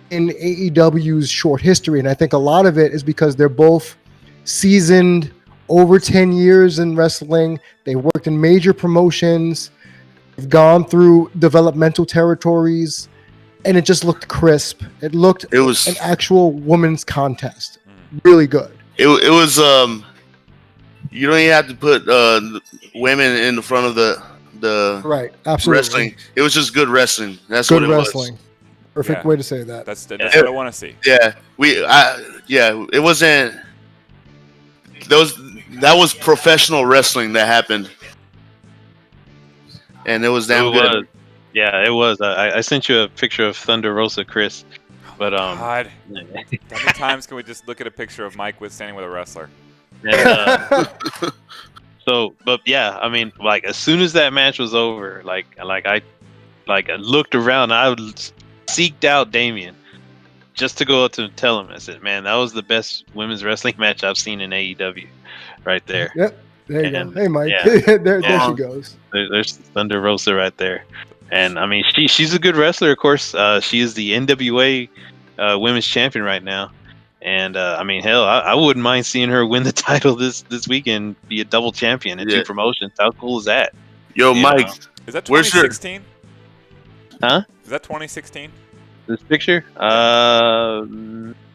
in AEW's short history. And I think a lot of it is because they're both seasoned, over 10 years in wrestling. They worked in major promotions. They've gone through developmental territories, and it just looked crisp. It was an actual women's contest. Really good.
It was you don't even have to put women in the front of the
right. Absolutely.
wrestling. It was just good wrestling. That's
good
what it
wrestling.
was.
Perfect way to say that.
That's what I want to see.
Yeah, it wasn't. That was professional wrestling that happened, and it was damn good.
Yeah, it was. I sent you a picture of Thunder Rosa, Chris. But
God, how many times can we just look at a picture of Mike standing with a wrestler?
And, but yeah, I mean, like, as soon as that match was over, I looked around, I seeked out Damien just to go up to him and tell him. I said, "Man, that was the best women's wrestling match I've seen in AEW." Right there.
Yep. There you go. Hey, Mike.
Yeah.
there she goes.
There's Thunder Rosa right there. And I mean, she's a good wrestler, of course. She is the NWA women's champion right now. And I mean, hell, I wouldn't mind seeing her win the title this weekend, be a double champion in 2 promotions. How cool is that?
Yo, Mike,
is that 2016?
Huh?
Is that 2016?
This picture?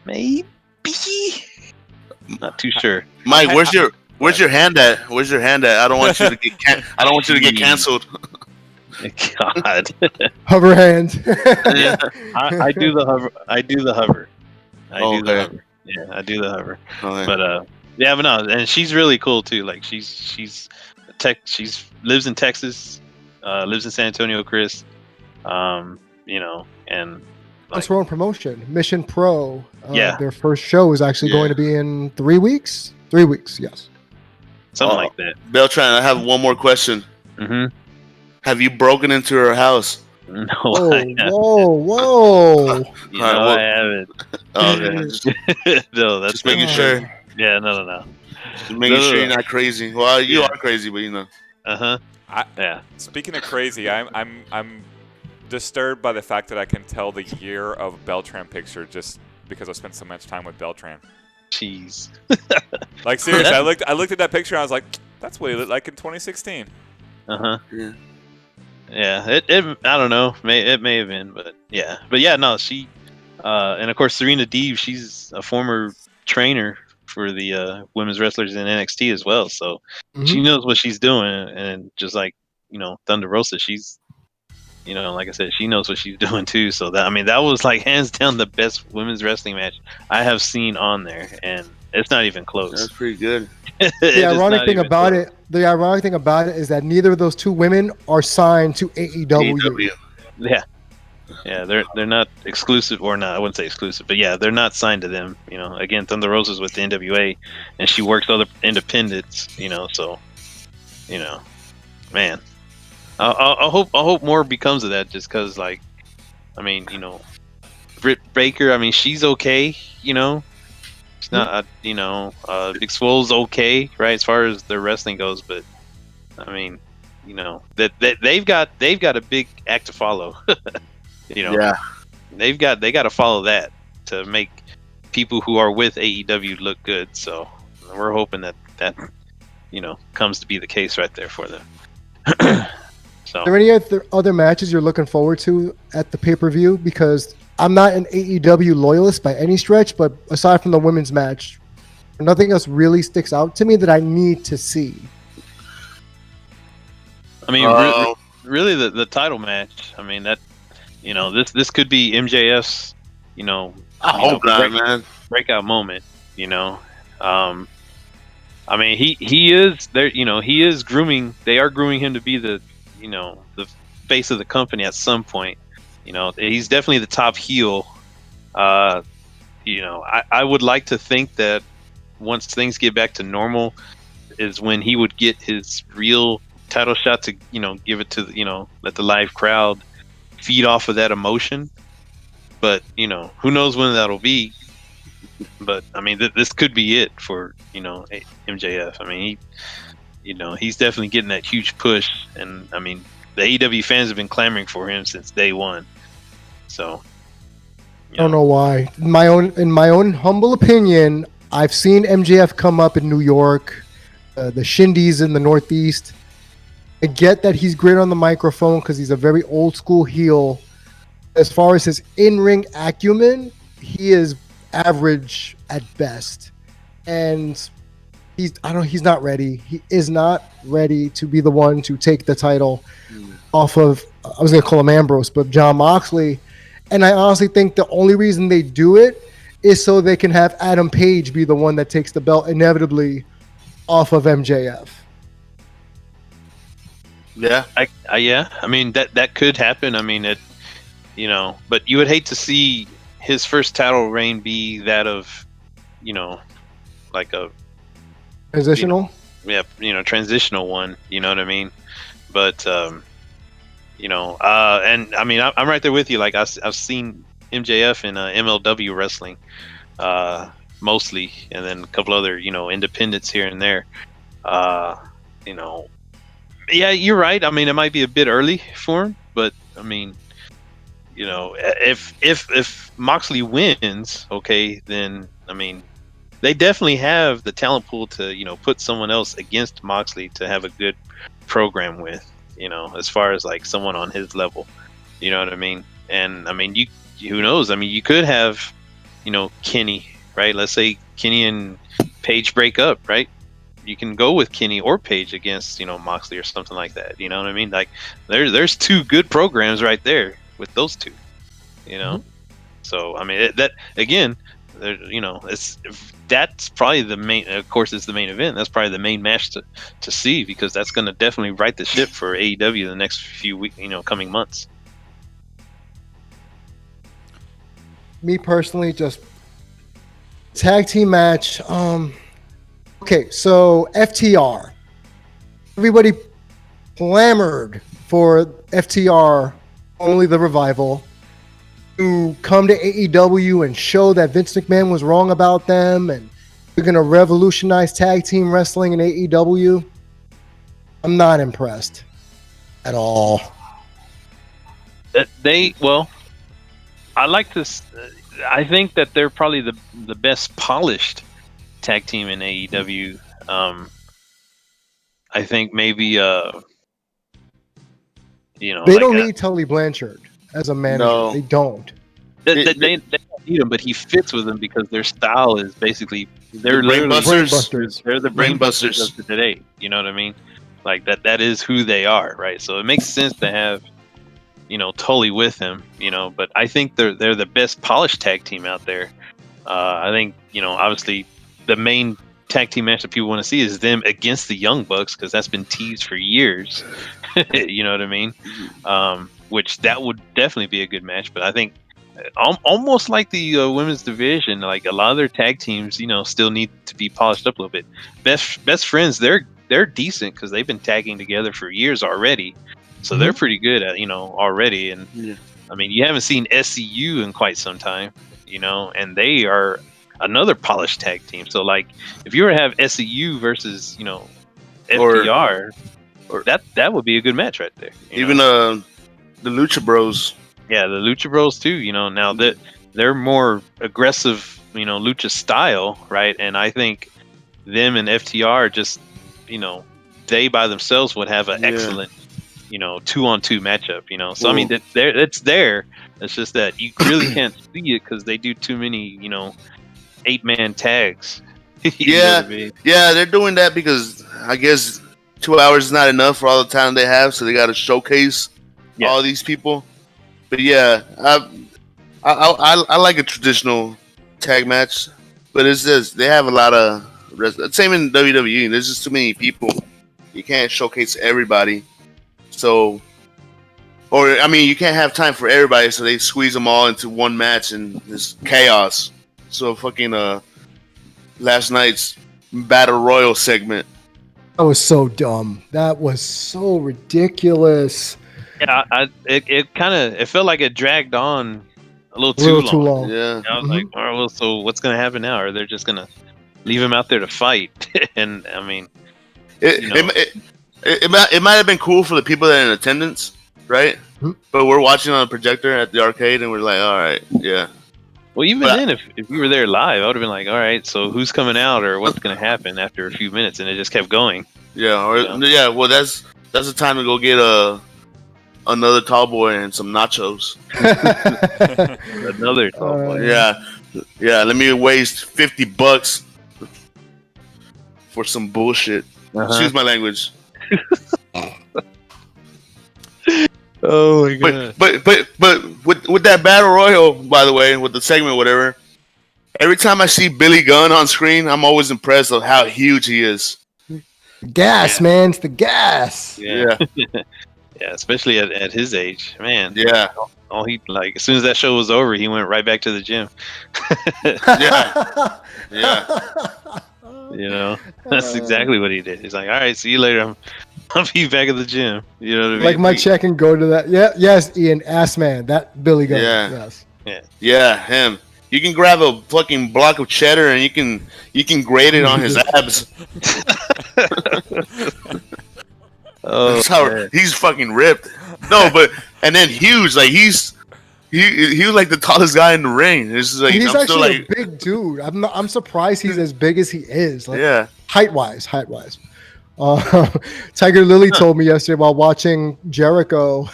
Maybe. Not too sure.
Mike, where's your hand at? Where's your hand at? I don't want you to get canceled.
God.
Hover hand.
Yeah, I do the hover. I do the hover. Yeah, I do the hover.
Okay.
But yeah, but no, and she's really cool too. Like she's lives in Texas, lives in San Antonio, Chris. And
That's her own promotion, Mission Pro.
Yeah.
Their first show is actually going to be in 3 weeks. 3 weeks, yes.
Something like that.
Beltran, I have one more question.
Mm-hmm.
Have you broken into her house?
No,
whoa.
I haven't.
Okay.
No, that's
just making sure.
Yeah, no.
Just making sure you're not crazy. Well, you are crazy, but you know.
Uh-huh. Yeah.
Speaking of crazy, I'm disturbed by the fact that I can tell the year of Beltran picture just because I spent so much time with Beltran.
Jeez.
Like, seriously, I looked at that picture and I was like, that's what he looked like in 2016.
Uh-huh.
Yeah.
Yeah, it I don't know. It may have been, but yeah, no, she and of course Serena Deeb, she's a former trainer for the women's wrestlers in NXT as well, so she knows what she's doing, and just like, Thunder Rosa, she's like I said, she knows what she's doing too. So that was like hands down the best women's wrestling match I have seen on there, and it's not even close.
That's pretty good.
The ironic thing about it is that neither of those 2 women are signed to AEW.
Yeah, they're not exclusive, or not. I wouldn't say exclusive, but yeah, they're not signed to them. Again, Thunder Rosa's with the NWA, and she works other independents. So, man, I hope more becomes of that. Just because, like, Britt Baker. She's okay. It's not. Big Swole's okay, right, as far as their wrestling goes. But that they've got a big act to follow.
Yeah.
They got to follow that to make people who are with AEW look good. So we're hoping that comes to be the case right there for them. So,
are there any other matches you're looking forward to at the pay-per-view? Because I'm not an AEW loyalist by any stretch, but aside from the women's match, nothing else really sticks out to me that I need to see.
Really the title match. That this could be MJF's
I
you know,
hope not, man.
breakout moment. You know, I mean, he is there. You know, he is grooming. They are grooming him to be the, you know, the face of the company at some point. You know, he's definitely the top heel. You know, I would like to think that once things get back to normal, is when he would get his real title shot to, you know, give it to the, you know, let the live crowd feed off of that emotion. But you know, who knows when that'll be? But I mean, this could be it for, you know, MJF. I mean, you know, he's definitely getting that huge push, and I mean, the AEW fans have been clamoring for him since day one. So
I don't know why. In my own humble opinion, I've seen MJF come up in New York, the Shindies in the Northeast. I get that he's great on the microphone because he's a very old school heel. As far as his in-ring acumen, he is average at best, and he's not ready. He is not ready to be the one to take the title off of, I was going to call him Ambrose, but John Moxley. And I honestly think the only reason they do it is so they can have Adam Page be the one that takes the belt inevitably off of MJF.
Yeah.
Yeah. I mean, that could happen. I mean, it, you know, but you would hate to see his first title reign be that of, you know, like a
Transitional?
you know, transitional one. You know what I mean? But you know, and I mean, I'm right there with you. Like I've seen MJF in MLW wrestling, mostly, and then a couple other, you know, independents here and there. You know, yeah, you're right. I mean, it might be a bit early for him, but I mean, you know, if Moxley wins, okay, then I mean, they definitely have the talent pool to, you know, put someone else against Moxley to have a good program with, you know, as far as like someone on his level, you know what I mean? And I mean, who knows? I mean, you could have, you know, Kenny, right? Let's say Kenny and Page break up, right? You can go with Kenny or Page against, you know, Moxley or something like that. You know what I mean? Like there's two good programs right there with those two, you know? Mm-hmm. So, I mean, that again, you know, that's probably the main, of course, it's the main event. That's probably the main match to see, because that's going to definitely right the ship for AEW the next few weeks, you know, coming months.
Me personally, just tag team match. Okay, so FTR. Everybody clamored for FTR, only the Revival, to come to AEW and show that Vince McMahon was wrong about them, and we're going to revolutionize tag team wrestling in AEW. I'm not impressed at all.
Well, I think that they're probably the best polished tag team in AEW. I think maybe you know,
they don't need Tully Blanchard as a manager. No. They don't.
They don't need him, but he fits with them because their style is basically they're
brain busters.
They're the brain busters of today. You know what I mean? Like that is who they are, right? So it makes sense to have, you know, Tully with him, you know. But I think they're the best polished tag team out there. I think, you know, obviously the main tag team match that people want to see is them against the Young Bucks, because that's been teased for years. You know what I mean? Which that would definitely be a good match. But I think almost like the women's division, like a lot of their tag teams, you know, still need to be polished up a little bit. Best friends, they're decent because they've been tagging together for years already, so they're pretty good at, you know, already. And I mean, you haven't seen SCU in quite some time, you know, and they are another polished tag team. So like, if you were to have SCU versus, you know, FTR, or that would be a good match right there.
Even the Lucha Bros.
Yeah, the Lucha Bros too. You know, now that they're more aggressive, you know, Lucha style, right? And I think them and FTR just, you know, they by themselves would have an excellent, you know, 2-on-2 matchup. You know, so I mean, it's there. It's just that you really can't see it because they do too many, you know, 8-man tags.
Yeah, they're doing that because I guess 2 hours is not enough for all the time they have, so they got to showcase all these people. But yeah, I like a traditional tag match, but it's just they have a lot of same in WWE. There's just too many people. You can't showcase everybody. So, or I mean, you can't have time for everybody, so they squeeze them all into one match and it's chaos. So fucking last night's Battle Royal segment.
That was so dumb. That was so ridiculous.
Yeah, it kind of it felt like it dragged on a little
A little too
long.
long.
Yeah.
I was like, all right, well, so what's gonna happen now? Or they're just gonna leave him out there to fight? And I mean,
It,
You know.
it might have been cool for the people that are in attendance, right?
Mhm.
But we're watching on a projector at the arcade, and we're like, all right, yeah.
well, even
But-
then, if you were there live, I would have been like, all right, so who's coming out or what's gonna happen after a few minutes? And it just kept going.
Yeah, or
Yeah.
yeah. Well, that's the time to go get another tall boy and some nachos.
Another tall boy.
Yeah, yeah. Let me waste $50 for some bullshit.
Uh-huh.
Excuse my language.
Oh my
But with that battle royal, by the way, with the segment, whatever. Every time I see Billy Gunn on screen, I'm always impressed of how huge he is.
Gas, man. It's the gas.
Yeah,
Yeah,
yeah, especially at his age, man.
yeah,
Oh, he like as soon as that show was over, he went right back to the gym.
yeah, yeah.
You know, that's exactly what he did. He's like, all right, see you later. I'll be back at the gym. You know what I mean?
Like my check and go to that. Yeah, yes, Ian, ass man. That Billy Gunn.
Yeah.
Yes.
Yeah, him. You can grab a fucking block of cheddar and you can grate it on his abs.
Oh,
That's how
man.
he's fucking ripped. No, but and then huge. Like he was like the tallest guy in the ring. It's just like
He's
I'm still
actually
like
a big dude. I'm surprised he's as big as he is. Like,
yeah.
height wise. Tiger Lily told me yesterday while watching Jericho.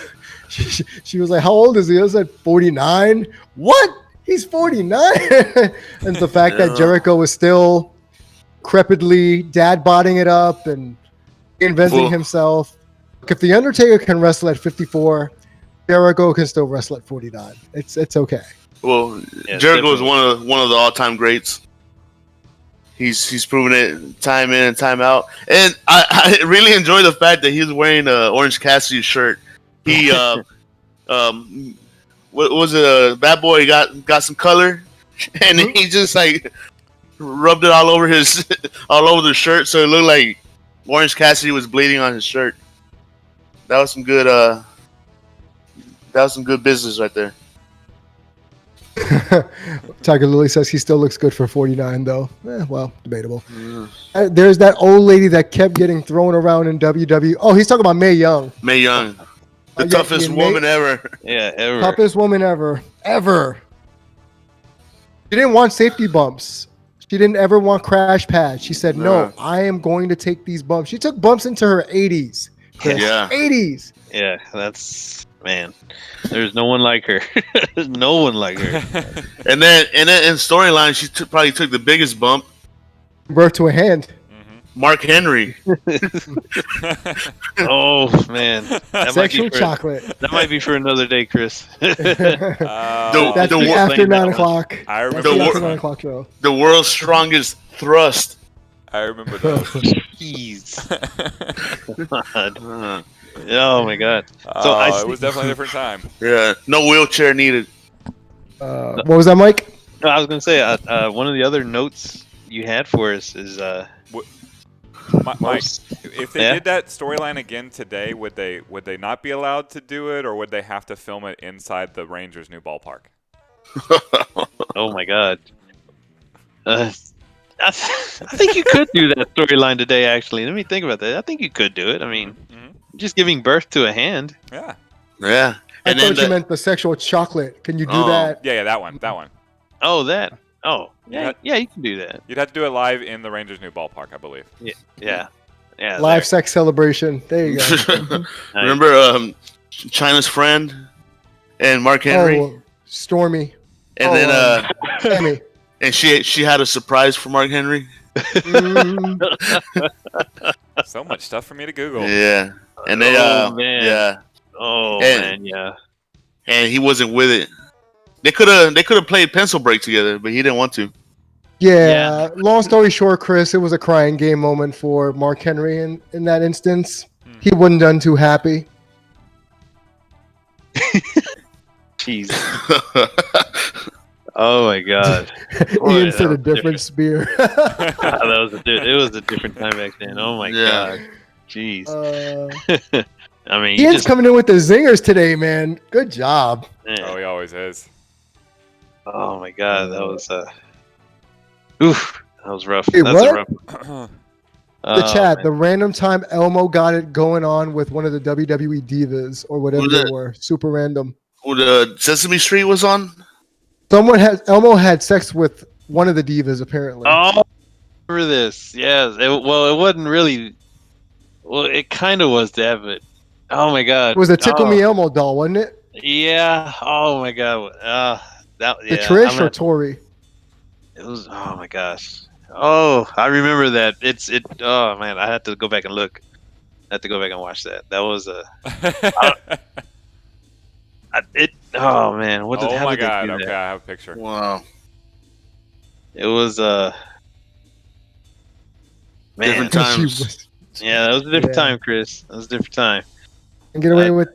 She was like, "How old is he?" I said, "49." What? He's 49. And the fact that
Yeah.
Jericho was still crepidly dad bodding it up and inventing
Well-
himself. If the Undertaker can wrestle at 54, Jericho can still wrestle at 49. It's okay.
Well,
Yeah,
Jericho is
definitely.
one of the all time greats. He's proven it time in and time out, and I really enjoy the fact that he's wearing a Orange Cassidy shirt. He what was it? Bad Boy got some color, and he just like rubbed it all over all over the shirt, so it looked like Orange Cassidy was bleeding on his shirt. That was some good business right there.
Tiger Lily says he still looks good for 49, though. Well, debatable. There's that old lady that kept getting thrown around in WWE. Oh, he's talking about Mae Young.
Mae Young, the
Yeah,
toughest
yeah,
woman ever.
Yeah, ever.
Toughest woman ever. She didn't want safety bumps. She didn't ever want crash pads. She said, no,
Nah.
I am going to take these bumps. She took bumps into her 80s. Chris.
Yeah.
80s.
Yeah, that's man. There's no one like her. There's no one like her.
And then in storyline, she probably took the biggest bump.
Birth to a hand.
Mark Henry.
Oh man, that
Sexual
for,
chocolate.
That might be for another day, Chris.
That's
The
the
wor-
after
that
9
one.
o'clock.
I
That's
remember
the
The
after
wor-
9 o'clock show.
The world's strongest thrust.
I remember those.
Jeez. God. Oh my god. So I
it
see-
was definitely a different time.
Yeah, no wheelchair needed.
What was that, Mike?
No, I was gonna say one of the other notes you had for us is
Mike, if they
Yeah?
did that storyline again today, would they not be allowed to do it, or would they have to film it inside the Rangers' new ballpark?
oh my god. I think you could do that storyline today. Actually, let me think about that. I think you could do it. I mean,
Mhm.
just giving birth to a hand.
Yeah,
Yeah.
I
And
thought
then
you meant the sexual chocolate. Can you do
Oh.
that?
yeah, that one.
Oh, that. Oh, yeah,
Yeah.
yeah, you can do that.
You'd have to do it live in the Rangers' new ballpark, I believe.
Yeah, yeah.
Live sex celebration. There you go.
there.
remember China's friend and Mark Henry,
Oh, Stormy.
and then
Tammy.
and she had a surprise for Mark Henry.
Mm,
So much stuff for me to Google.
Yeah, and they
Oh, man.
yeah,
Oh
And-
man, yeah.
and he wasn't with it. They could have played Pencil Break together, but he didn't want to.
Yeah. Long story short, Chris, it was a crying game moment for Mark Henry in that instance. He wasn't done too happy.
Jeez. Oh my god. Boy,
Ian said
that
a
was
different spear.
It was a different time back then. Oh my
Yeah.
god. Jeez. I mean,
Ian's coming in with the zingers today, man. Good job.
man.
Oh, he always is.
Oh my god, that was oof, that was rough.
Hey,
That's
what?
a rough.
The
Oh,
chat,
man.
the random time Elmo got it going on with one of the WWE divas or whatever
Who's
they
that?
were. Super random.
Who the Sesame Street was on?
Elmo had sex with one of the divas apparently.
Oh, I remember this? Yes. It wasn't really. Well, it kind of was that, but oh my god,
It was the Tickle Me Elmo doll, wasn't it?
Yeah. Oh my god. That.
The
Yeah.
Trish or Tori?
It was. Oh my gosh. Oh, I remember that. It. Oh man, I had to go back and look. I had to go back and watch that. That was a. It. Oh man, what did?
Oh
how
my
did they
god.
do
Okay,
that?
I have a picture.
Wow.
It was Man.
Different
She
times.
was-
Yeah, that was a different
Yeah.
time, Chris. That was a different time.
and get away with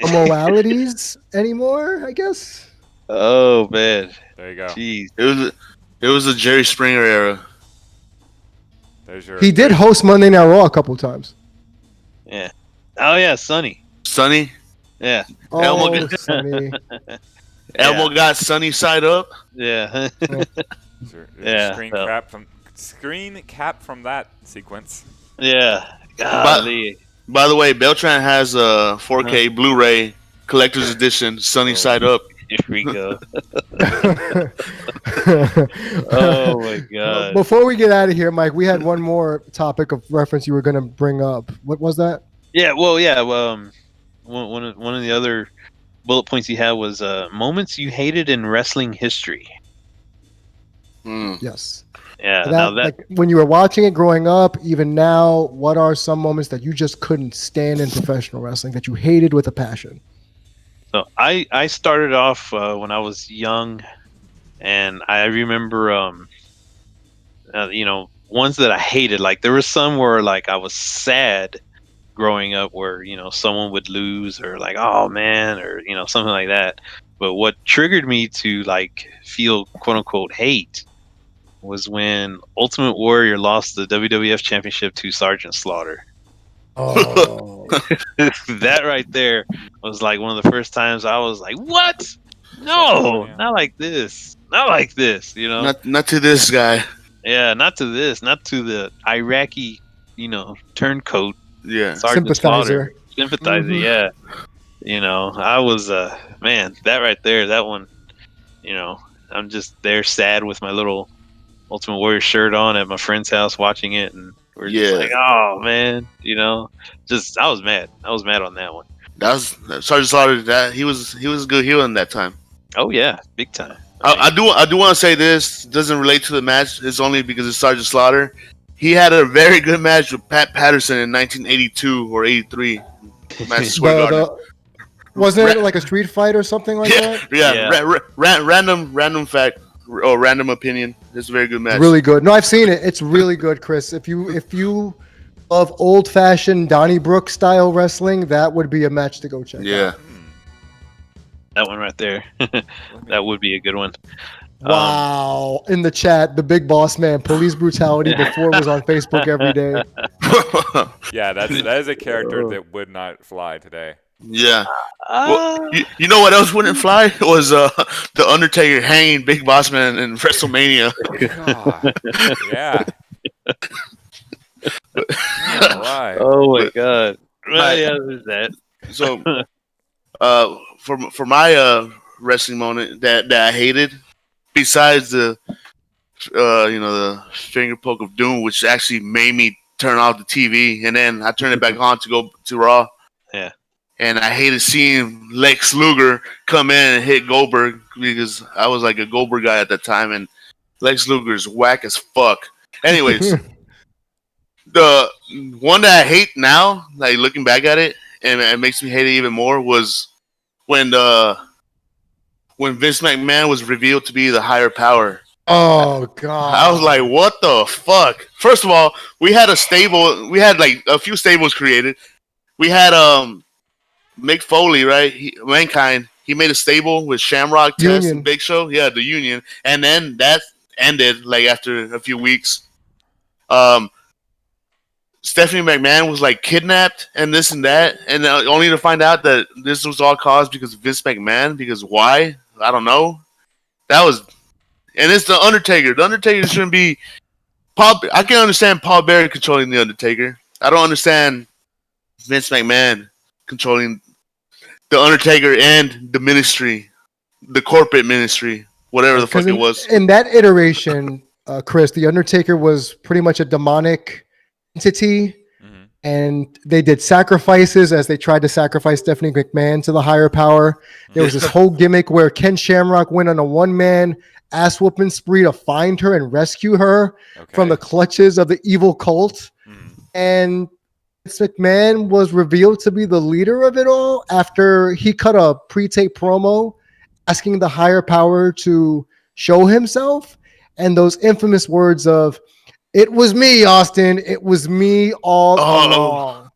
immoralities anymore, I guess.
Oh man.
There you go.
Jeez.
It was a Jerry Springer era.
There's your.
He did host Monday Night Raw a couple times.
Yeah. Oh yeah, Sonny.
Sonny.
Yeah.
Elmo
Oh,
got-
Sonny.
Elmo got Sunny side up.
Yeah.
there's your
Yeah,
screen cap from that sequence.
Yeah. Golly.
By the way, Beltran has a 4K Blu-ray collector's edition, Sunny side up.
Here we go. Oh my god.
Before we get out of here, Mike, we had one more topic of reference you were going to bring up. What was that?
Yeah. Well. Yeah. One of the other bullet points he had was moments you hated in wrestling history.
Yes.
Yeah.
That,
now that.
like when you were watching it growing up, even now, what are some moments that you just couldn't stand in professional wrestling that you hated with a passion?
So I started off when I was young, and I remember ones that I hated. Like there were some where like I was sad growing up, where someone would lose or like oh man or something like that. But what triggered me to like feel quote unquote hate was when Ultimate Warrior lost the WWF Championship to Sergeant Slaughter.
Oh,
That right there was like one of the first times I was like, "What? No,
Yeah.
not like this, not like this."
Not to this guy.
Yeah, not to this, not to the Iraqi, turncoat
Yeah.
Sergeant
sympathizer.
Slaughter, sympathizer.
Mhm.
Yeah, I was man, that right there, that one. I'm just there sad with my little Ultimate Warrior shirt on at my friend's house watching it, and we're just
Yeah.
like, oh man, just I was mad. I was mad on that one.
That was Sergeant Slaughter. That he was a good heel in that time.
Oh yeah, big time.
I do want to say this doesn't relate to the match. It's only because it's Sergeant Slaughter. He had a very good match with Pat Patterson in 1982 or 83. Madison Square Garden.
Wasn't it like a street fight or something like
Yeah,
that?
yeah.
Yeah.
Random fact or random opinion. It's a very good match.
Really good. No, I've seen it. It's really good, Chris. If you love old fashioned Donnybrook style wrestling, that would be a match to go check
Yeah.
out.
That one right there. That would be a good one.
Wow. In the chat, the big boss man, police brutality before was on Facebook every day.
Yeah, that is a character that would not fly today.
Yeah. Well, you know what else wouldn't fly was the Undertaker hanging Big Boss Man in WrestleMania.
God. Yeah. Why?
Oh my god. Well,
Right.
yeah, there's that.
So, for my wrestling moment that I hated, besides the the finger poke of doom, which actually made me turn off the TV, and then I turned it back on to go to Raw.
Yeah.
And I hated seeing Lex Luger come in and hit Goldberg because I was like a Goldberg guy at that time, and Lex Luger's whack as fuck. Anyways, the one that I hate now, like looking back at it, and it makes me hate it even more, was when when Vince McMahon was revealed to be the higher power.
Oh god.
I was like, what the fuck? First of all, we had a stable. We had like a few stables created. We had Mick Foley, right? Mankind. He made a stable with Shamrock, Test,
Union.
and Big Show. Yeah, the Union. And then that ended like after a few weeks. Stephanie McMahon was like kidnapped and this and that, and only to find out that this was all caused because of Vince McMahon. Because why? I don't know. That was, and it's the Undertaker. The Undertaker shouldn't be. Paul. I can understand Paul Bearer controlling the Undertaker. I don't understand Vince McMahon controlling the Undertaker and the ministry, the corporate ministry, whatever the fuck it was.
In that iteration, Chris, the Undertaker was pretty much a demonic entity, and they did sacrifices as they tried to sacrifice Stephanie McMahon to the higher power. There was this whole gimmick where Ken Shamrock went on a one-man ass whooping spree to find her and rescue her from the clutches of the evil cult. And Vince McMahon was revealed to be the leader of it all after he cut a pre-tape promo asking the higher power to show himself, and those infamous words of, "It was me, Austin. It was me all along."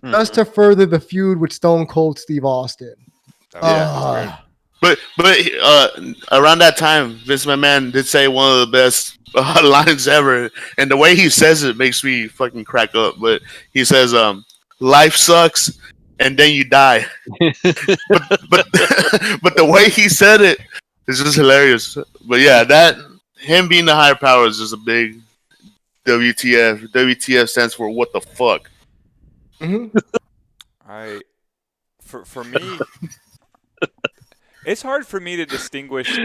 Just to further the feud with Stone Cold Steve Austin.
But around that time, Vince McMahon did say one of the best lines ever, and the way he says it makes me fucking crack up. But he says, "Life sucks, and then you die." but the way he said it is just hilarious. But yeah, that him being the higher power is just a big WTF. WTF stands for what the fuck.
For me, it's hard for me to distinguish.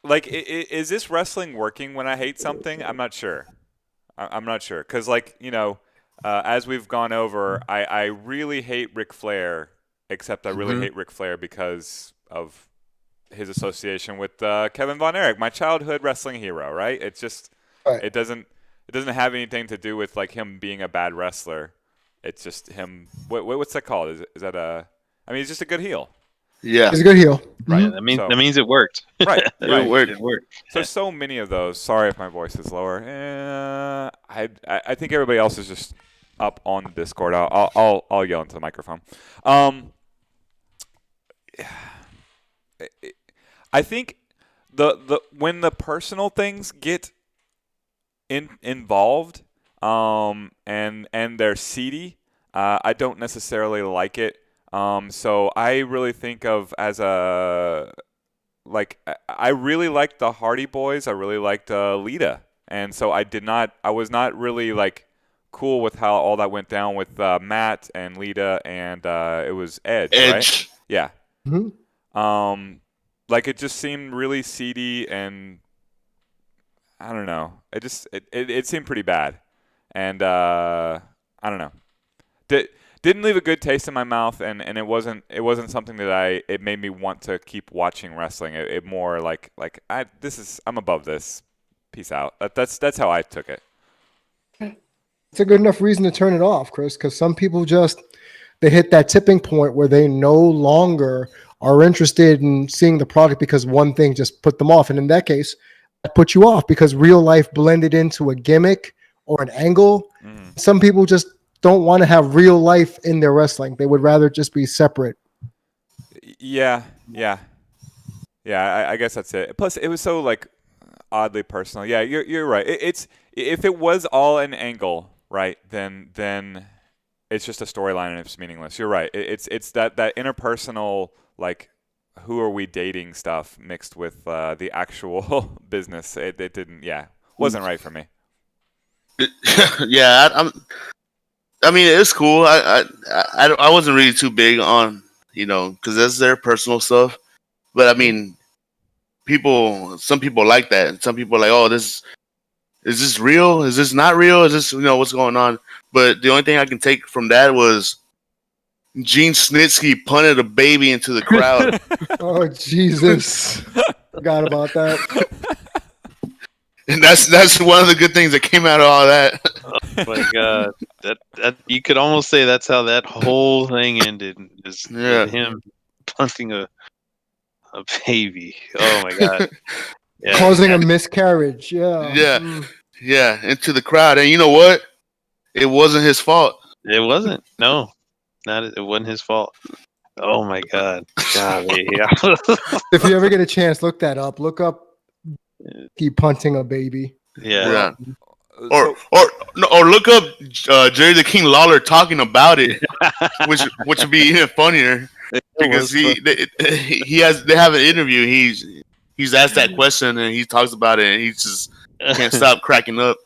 Is this wrestling working when I hate something? I'm not sure. I'm not sure because, as we've gone over, I really hate Ric Flair. Except I really hate Ric Flair because of his association with Kevin Von Erich, my childhood wrestling hero. Right? It's just it doesn't have anything to do with like him being a bad wrestler. It's just him. What's that called? Is that a? I mean, he's just a good heel.
Yeah,
he's a good heel.
Right. That means it worked.
Right.
It worked.
So many of those. Sorry if my voice is lower. I think everybody else is just up on the Discord. I'll yell into the microphone. I think the when the personal things get involved, and they're seedy, I don't necessarily like it. So I really think of as I really liked the Hardy Boys. I really liked Lita, and so I was not really like cool with how all that went down with Matt and Lita, and it was Edge. Right? Yeah. It just seemed really seedy, and I don't know. It seemed pretty bad, and I don't know. Didn't leave a good taste in my mouth, and it wasn't something that it made me want to keep watching wrestling. It more like I'm above this. Peace out. That's how I took it.
It's a good enough reason to turn it off, Chris, because some people they hit that tipping point where they no longer are interested in seeing the product because one thing just put them off. And in that case, that put you off because real life blended into a gimmick or an angle. Some people just don't want to have real life in their wrestling. They would rather just be separate.
Yeah. I guess that's it. Plus, it was so like oddly personal. Yeah, you're right. It's if it was all an angle, right? Then it's just a storyline and it's meaningless. You're right. It's that interpersonal, like, who are we dating stuff mixed with the actual business. It didn't. Yeah, wasn't right for me.
Yeah, I mean, it's cool. I wasn't really too big on, because that's their personal stuff. But I mean, some people like that, and some people are like, oh, is this real? Is this not real? Is this, what's going on? But the only thing I can take from that was Gene Snitsky punted a baby into the crowd.
Oh, Jesus. Forgot about that.
And that's one of the good things that came out of all that.
Oh my God, that you could almost say that's how that whole thing ended. Is him punting a baby. Oh my god. Yeah.
Causing a miscarriage. Yeah.
Yeah.
Mm.
Yeah, into the crowd. And you know what? It wasn't his fault.
It wasn't. No, it wasn't his fault. Oh my god. Golly. Yeah.
If you ever get a chance, look that up. Look up keep punting a baby.
Yeah.
Or look up Jerry the King Lawler talking about it, which would be even funnier because they have an interview. He's asked that question and he talks about it and he just can't stop cracking up.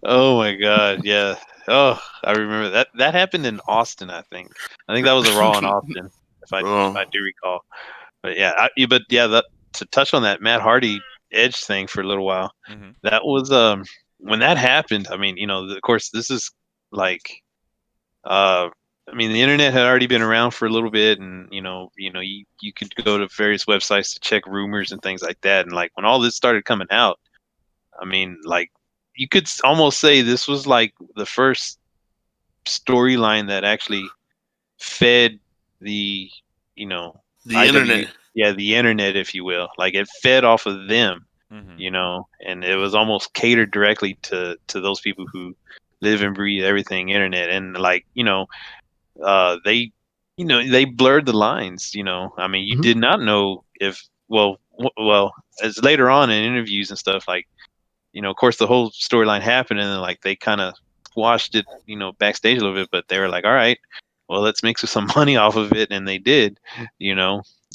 Oh my god. Yeah. Oh, I remember that. That happened in Austin. I think that was a Raw in Austin, if I do recall. But yeah, to touch on that Matt Hardy Edge thing for a little while.
Mm-hmm.
That was when that happened. I mean, of course, this is like, I mean, the internet had already been around for a little bit, and you could go to various websites to check rumors and things like that. And like when all this started coming out, I mean, like you could almost say this was like the first storyline that actually fed the
internet.
Yeah, the internet, if you will. Like it fed off of them,
Mm-hmm.
and it was almost catered directly to those people who live and breathe everything internet. And like, they blurred the lines, I mean, you did not know if, well, as later on in interviews and stuff, like, of course the whole storyline happened and then like they kind of squashed it, backstage a little bit, but they were like, all right, well, let's make some money off of it. And they did,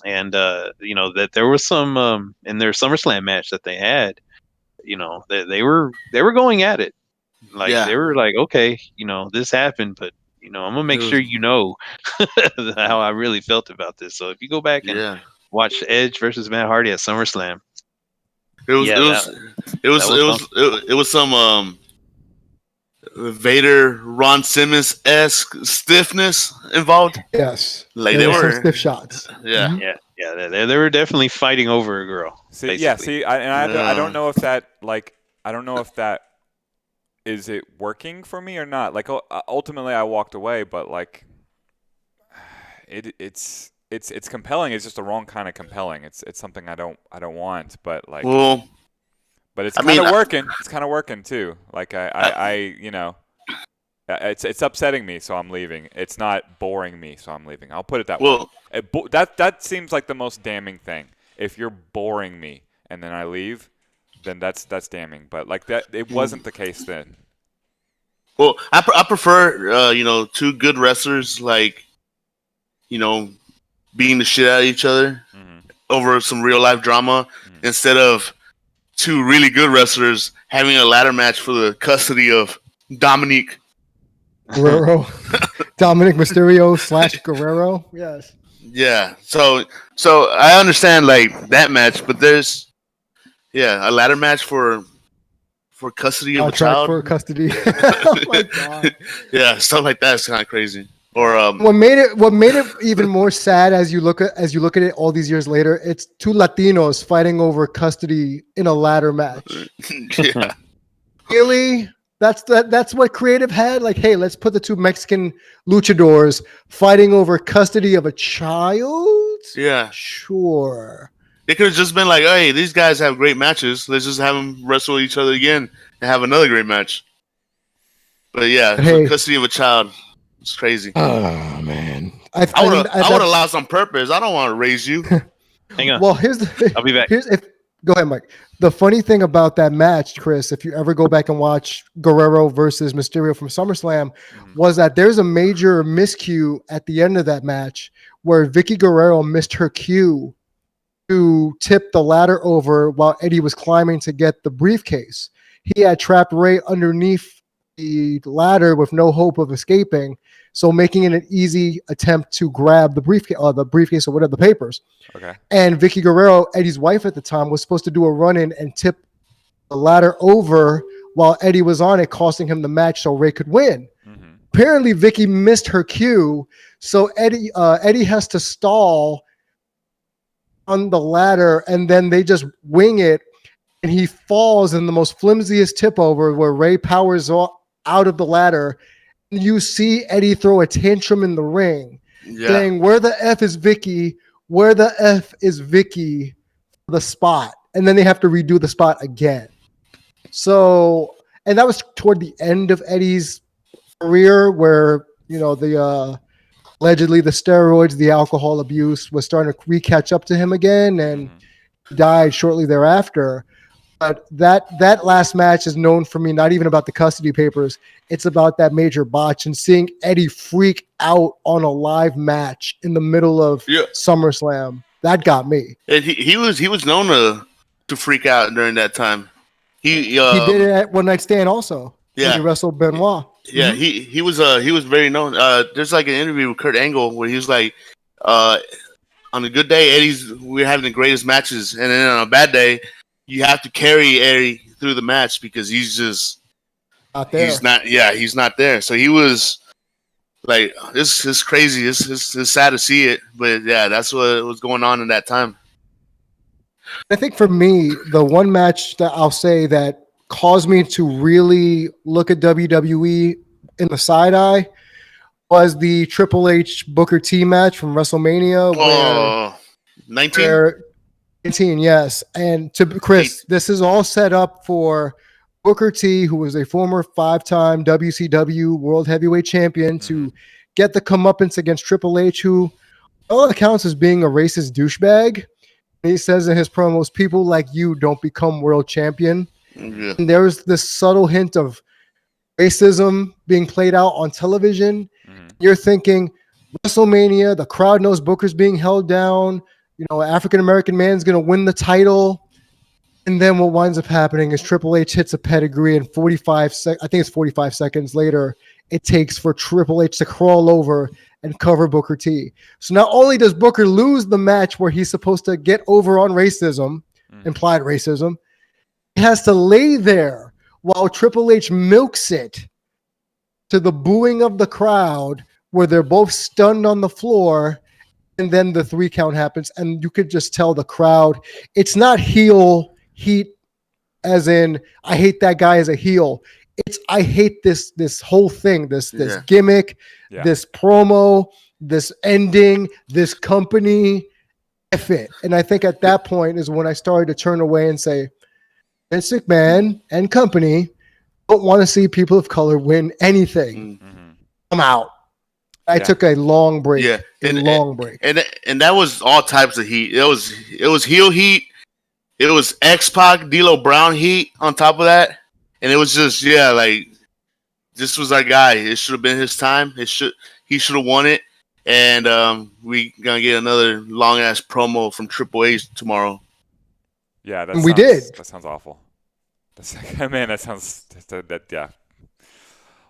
and that there was some in their SummerSlam match that they had, they were going at it, like they were like, okay, this happened, but I'm gonna make sure how I really felt about this. So if you go back and watch Edge versus Matt Hardy at SummerSlam,
it was some Vader Ron Simmons-esque stiffness involved.
Yes.
Like
there
they were
some stiff shots.
Yeah.
Mhm.
Yeah, they were definitely fighting over a girl.
See, I don't know if that is it working for me or not. Like ultimately, I walked away, but like it's compelling. It's just the wrong kind of compelling. It's something I don't want, but like.
Well,
but it's kind of working. It's kind of working too. Like it's upsetting me, so I'm leaving. It's not boring me, so I'm leaving. I'll put it that way. That seems like the most damning thing. If you're boring me and then I leave, then that's damning. But like that, it wasn't the case then.
Well, I prefer two good wrestlers like beating the shit out of each other over some real life drama instead of two really good wrestlers having a ladder match for the custody of Dominic
Guerrero. Dominic Mysterio / Guerrero. Yes.
Yeah. So I understand like that match, but there's a ladder match for custody of a child.
For custody. Oh my god.
Yeah, stuff like that is kind of crazy. Or
what made it even more sad as you look at it all these years later, it's two Latinos fighting over custody in a ladder match.
Yeah.
Really? That's what creative had? Like, hey, let's put the two Mexican luchadors fighting over custody of a child?
Yeah.
Sure.
They could have just been like, hey, these guys have great matches. Let's just have them wrestle each other again and have another great match. But yeah, custody of a child. It's crazy.
Oh man.
I would have lost on purpose. I don't want to raise you.
Hang on.
Well, here's the thing.
I'll be back.
Go ahead, Mike. The funny thing about that match, Chris, if you ever go back and watch Guerrero versus Mysterio from SummerSlam, was that there's a major miscue at the end of that match where Vicky Guerrero missed her cue to tip the ladder over while Eddie was climbing to get the briefcase. He had trapped Ray underneath the ladder with no hope of escaping, so making it an easy attempt to grab the briefcase or whatever, the papers.
Okay.
And Vicky Guerrero, Eddie's wife at the time, was supposed to do a run-in and tip the ladder over while Eddie was on it, costing him the match so Ray could win.
Mm-hmm.
Apparently, Vicky missed her cue, so Eddie has to stall on the ladder, and then they just wing it, and he falls in the most flimsiest tip over where Ray powers out of the ladder. You see Eddie throw a tantrum in the ring. saying, "Where the F is Vicky? Where the F is Vicky?" The spot, and then they have to redo the spot again. So, and that was toward the end of Eddie's career, where the allegedly the steroids, the alcohol abuse was starting to catch up to him again, and died shortly thereafter. But that last match is known for me not even about the custody papers. It's about that major botch and seeing Eddie freak out on a live match in the middle of SummerSlam. That got me.
And he was known to freak out during that time. He
did it at One Night Stand also.
Yeah,
he wrestled Benoit.
Yeah, he was very known. There's like an interview with Kurt Angle where he was like, on a good day, we're having the greatest matches, and then on a bad day, you have to carry Eddie through the match because he's just
not there.
He's not there. So he was like, this is crazy. It's sad to see it, but yeah, that's what was going on in that time.
I think for me, the one match that I'll say that caused me to really look at WWE in the side eye was the Triple H Booker T match from WrestleMania. 19, yes. And to Chris, this is all set up for Booker T, who was a former 5-time WCW World Heavyweight Champion, to get the comeuppance against Triple H, who all accounts as being a racist douchebag. He says in his promos, "People like you don't become world champion."
Yeah.
And there's this subtle hint of racism being played out on television. You're thinking, WrestleMania, the crowd knows Booker's being held down. African-American man's going to win the title. And then what winds up happening is Triple H hits a pedigree, and 45 seconds later, it takes for Triple H to crawl over and cover Booker T. So not only does Booker lose the match where he's supposed to get over on racism, implied racism, he has to lay there while Triple H milks it to the booing of the crowd, where they're both stunned on the floor, and then the 3 count happens, and you could just tell the crowd, it's not heel heat as in I hate that guy as a heel. It's I hate this whole thing, this gimmick, this promo, this ending, this company. F it. And I think at that point is when I started to turn away and say, Vince McMahon and company don't want to see people of color win anything. I'm out. I took a long break.
Yeah,
long break.
And that was all types of heat. It was heel heat. It was X-Pac, D'Lo Brown heat on top of that. And it was just, this was our guy. It should have been his time. He should have won it. And we gonna get another long ass promo from Triple H tomorrow.
Yeah,
we did.
That sounds awful. That sounds yeah.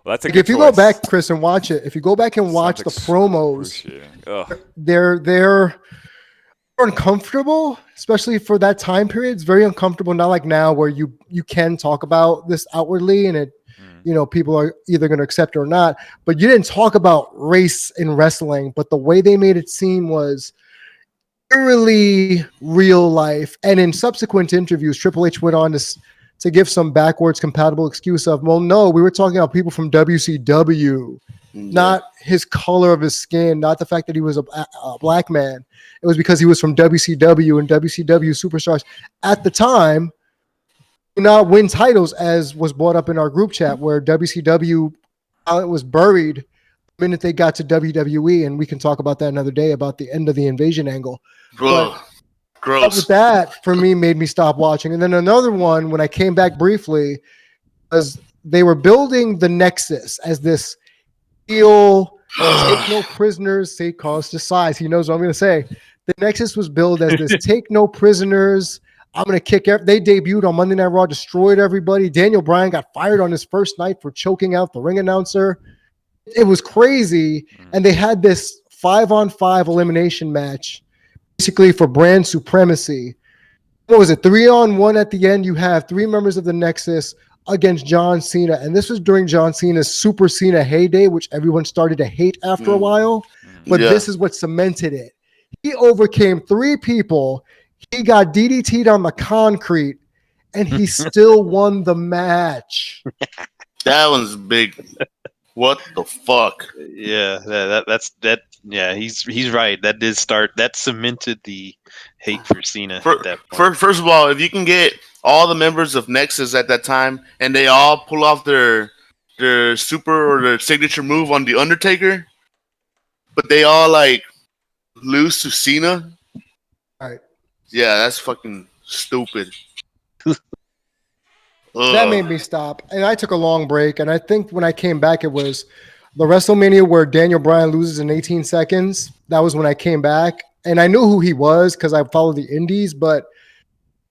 Well, that's a
like
good
if you
choice.
go back, Chris, and watch it, if you go back and watch the promos, they're uncomfortable, especially for that time period. It's very uncomfortable, not like now where you can talk about this outwardly and it people are either going to accept it or not. But you didn't talk about race in wrestling, but the way they made it seem was eerily real life. And in subsequent interviews, Triple H went on to give some backwards compatible excuse of, well, no, we were talking about people from WCW, not his color of his skin, not the fact that he was a black man. It was because he was from WCW, and WCW superstars at the time do not win titles, as was brought up in our group chat, where WCW talent was buried the minute they got to WWE, and we can talk about that another day about the end of the invasion angle.
Bro, gross.
But that for me made me stop watching. And then another one, when I came back briefly, was they were building the Nexus as this heel, take no prisoners, say cause to size. He knows what I'm going to say. The Nexus was billed as this take no prisoners. I'm going to kick they debuted on Monday Night Raw, destroyed everybody. Daniel Bryan got fired on his first night for choking out the ring announcer. It was crazy. And they had this 5-on-5 elimination match, basically for brand supremacy. What was it? 3-on-1 at the end. You have 3 members of the Nexus against John Cena. And this was during John Cena's Super Cena heyday, which everyone started to hate after a while. But this is what cemented it. He overcame 3 people. He got DDT'd on the concrete, and he still won the match.
That one's big. What the fuck?
Yeah, Yeah, he's right. That did start. That cemented the hate for Cena at that point.
First of all, if you can get all the members of Nexus at that time and they all pull off their super or their signature move on the Undertaker, but they all like lose to Cena,
All right.
yeah, that's fucking stupid.
That
Ugh.
made me stop. And I took a long break. And I think when I came back, it was the WrestleMania where Daniel Bryan loses in 18 seconds. That was when I came back. And I knew who he was because I followed the indies, but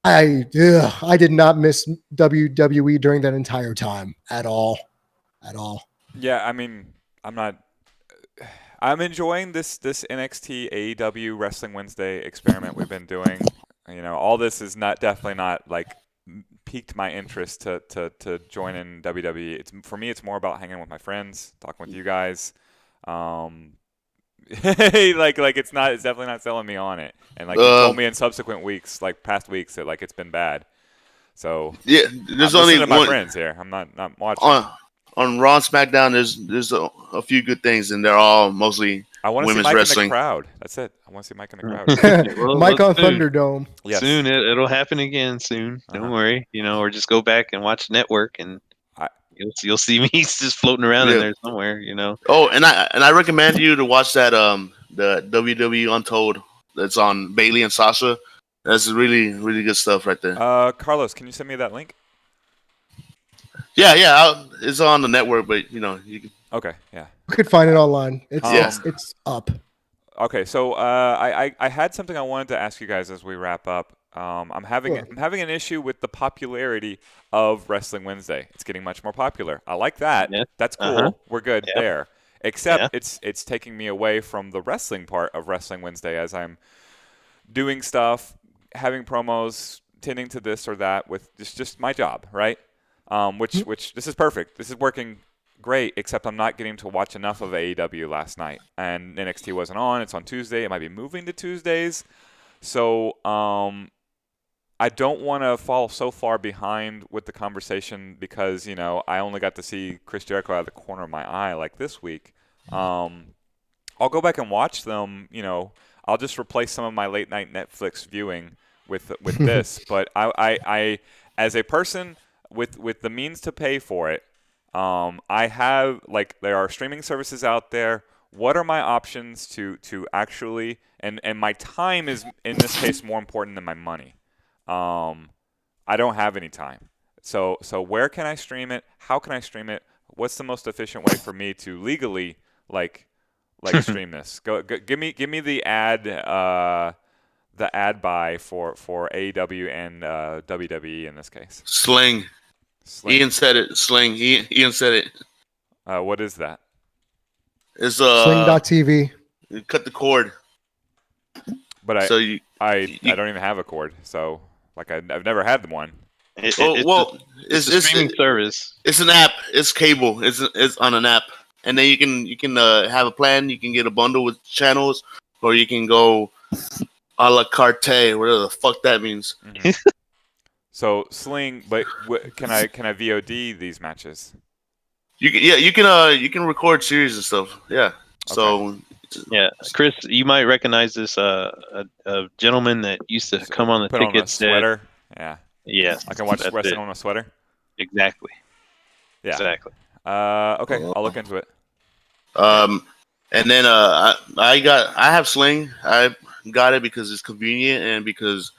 I did not miss WWE during that entire time at all. At all.
Yeah, I mean, I'm enjoying this NXT AEW Wrestling Wednesday experiment we've been doing. You know, all this is definitely not like piqued my interest to join in WWE. For me, it's more about hanging with my friends, talking with you guys. Like it's definitely not selling me on it. And like you told me in subsequent weeks, like past weeks, that like it's been bad. So
yeah, there's
I'm
only
listening to my
one
friends here. I'm not watching.
On Raw and SmackDown. There's a few good things, and they're all mostly
I want to see
women's
Mike
wrestling.
in the crowd. That's it. I want to see Mike in the crowd.
Well,
Mike on
soon.
Thunderdome.
Yes.
Soon it'll happen again. Soon, don't worry. You know, or just go back and watch Network, and you'll see me just floating around in there somewhere. You know.
Oh, and I recommend you to watch that the WWE Untold that's on Bailey and Sasha. That's really good stuff right there.
Carlos, can you send me that link?
Yeah, it's on the network, but you know you can.
Okay, yeah.
You could find it online. It's up.
Okay, so I had something I wanted to ask you guys as we wrap up. I'm having an issue with the popularity of Wrestling Wednesday. It's getting much more popular. I like that.
Yeah.
That's cool.
Uh-huh.
We're good there. Except it's taking me away from the wrestling part of Wrestling Wednesday as I'm doing stuff, having promos, tending to this or that with just my job, right? Which this is perfect. This is working great, except I'm not getting to watch enough of AEW last night. And NXT wasn't on. It's on Tuesday. It might be moving to Tuesdays. So I don't want to fall so far behind with the conversation because, you know, I only got to see Chris Jericho out of the corner of my eye like this week. I'll go back and watch them, you know. I'll just replace some of my late night Netflix viewing with this. But I as a person with the means to pay for it, I have, like, there are streaming services out there. What are my options to actually, and my time is in this case more important than my money. I don't have any time. So where can I stream it? How can I stream it? What's the most efficient way for me to legally like stream this? Give me the ad buy for AEW and WWE in this case.
Sling. Ian said it. Sling. Ian said it.
What is that?
It's
Sling.tv.
You cut the cord.
But I don't even have a cord, so like I've never had one.
It's
a
streaming service.
It's an app. It's cable. It's on an app, and then you can have a plan. You can get a bundle with channels, or you can go a la carte, whatever the fuck that means.
Mm-hmm. So Sling, but can I VOD these matches?
You can record series and stuff. Yeah.
Okay.
So
yeah, Chris, you might recognize this a gentleman that used to come on the
Put
tickets.
on a sweater. Yeah.
Yes.
I can watch wrestling on a sweater.
Exactly.
Yeah.
Exactly.
Okay, I'll look into it.
And then I have Sling. I got it because it's convenient and because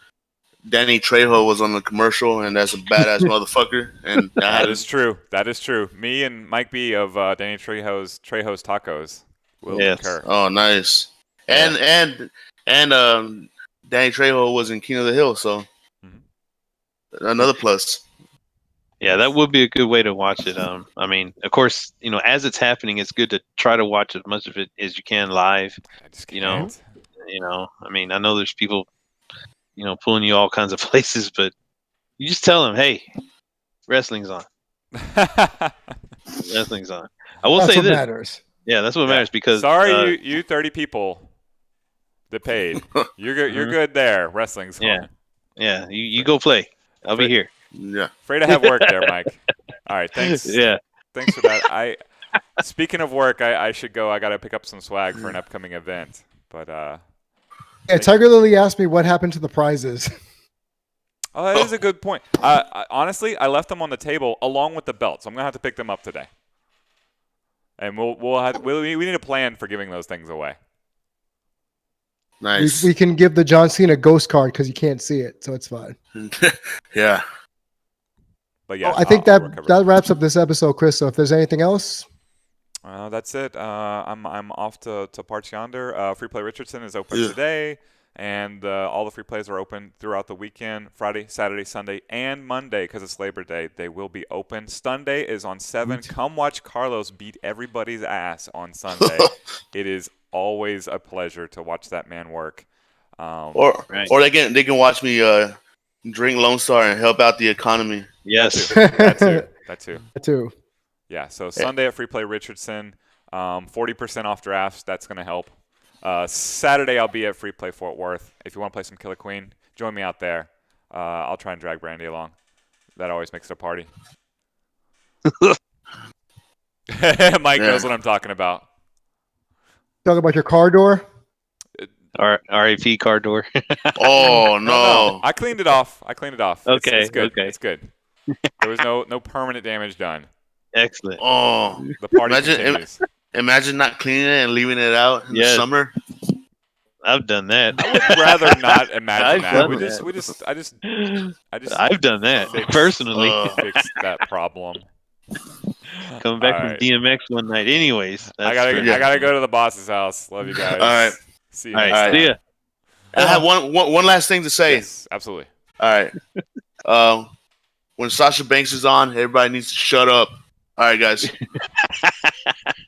Danny Trejo was on the commercial, and that's a badass motherfucker. And
that is true. That is true. Me and Mike B of Danny Trejo's Tacos will concur.
Oh, nice. And Danny Trejo was in King of the Hill, so another plus.
Yeah, that would be a good way to watch it. I mean, of course, you know, as it's happening, it's good to try to watch as much of it as you can live.
I just
You
can't.
know. I mean, I know there's people, you know, pulling you all kinds of places, but you just tell them, hey, wrestling's on. Wrestling's on. I will
That's
say
what
this.
matters.
Yeah, that's what matters because
sorry, you 30 people that paid. You're good. You're good there. Wrestling's on.
Yeah, you go play. I'll be here.
Yeah.
Afraid to have work there, Mike. All right, thanks.
Yeah.
Thanks for that. Speaking of work, I should go. I got to pick up some swag for an upcoming event. But
Yeah, Tiger Lily asked me what happened to the prizes.
oh, that is a good point. Honestly, I left them on the table along with the belt, so I'm gonna have to pick them up today. And we need a plan for giving those things away.
Nice.
We can give the John Cena ghost card because you can't see it, so it's fine.
Yeah.
But yeah,
I think
I'll
that
recover.
that wraps up this episode, Chris. So if there's anything else,
That's it. I'm off to Parts Yonder. Free Play Richardson is open today, and all the free plays are open throughout the weekend, Friday, Saturday, Sunday, and Monday because it's Labor Day. They will be open. Sunday is on 7. Come watch Carlos beat everybody's ass on Sunday. It is always a pleasure to watch that man work.
Or they can watch me drink Lone Star and help out the economy.
Yes.
That too. Yeah, so Sunday at Free Play Richardson, 40% off drafts. That's going to help. Saturday I'll be at Free Play Fort Worth. If you want to play some Killer Queen, join me out there. I'll try and drag Brandy along. That always makes it a party. Mike knows what I'm talking about.
talk about your car door.
RAP car door.
Oh no!
I cleaned it off.
Okay,
it's good.
okay.
It's good. There was no permanent damage done.
Excellent.
Oh,
The party continues.
imagine not cleaning it and leaving it out in the summer.
I've done that.
I would rather not imagine
I've
that.
done
I just
I've done that personally.
fixed that problem.
Coming back
All
from
right.
DMX one night. Anyways,
I gotta go to the boss's house. Love you guys.
All right.
See you
All
next
right.
time.
See ya.
I have one last thing to say.
Yes, absolutely.
All right. When Sasha Banks is on, everybody needs to shut up. All right, guys.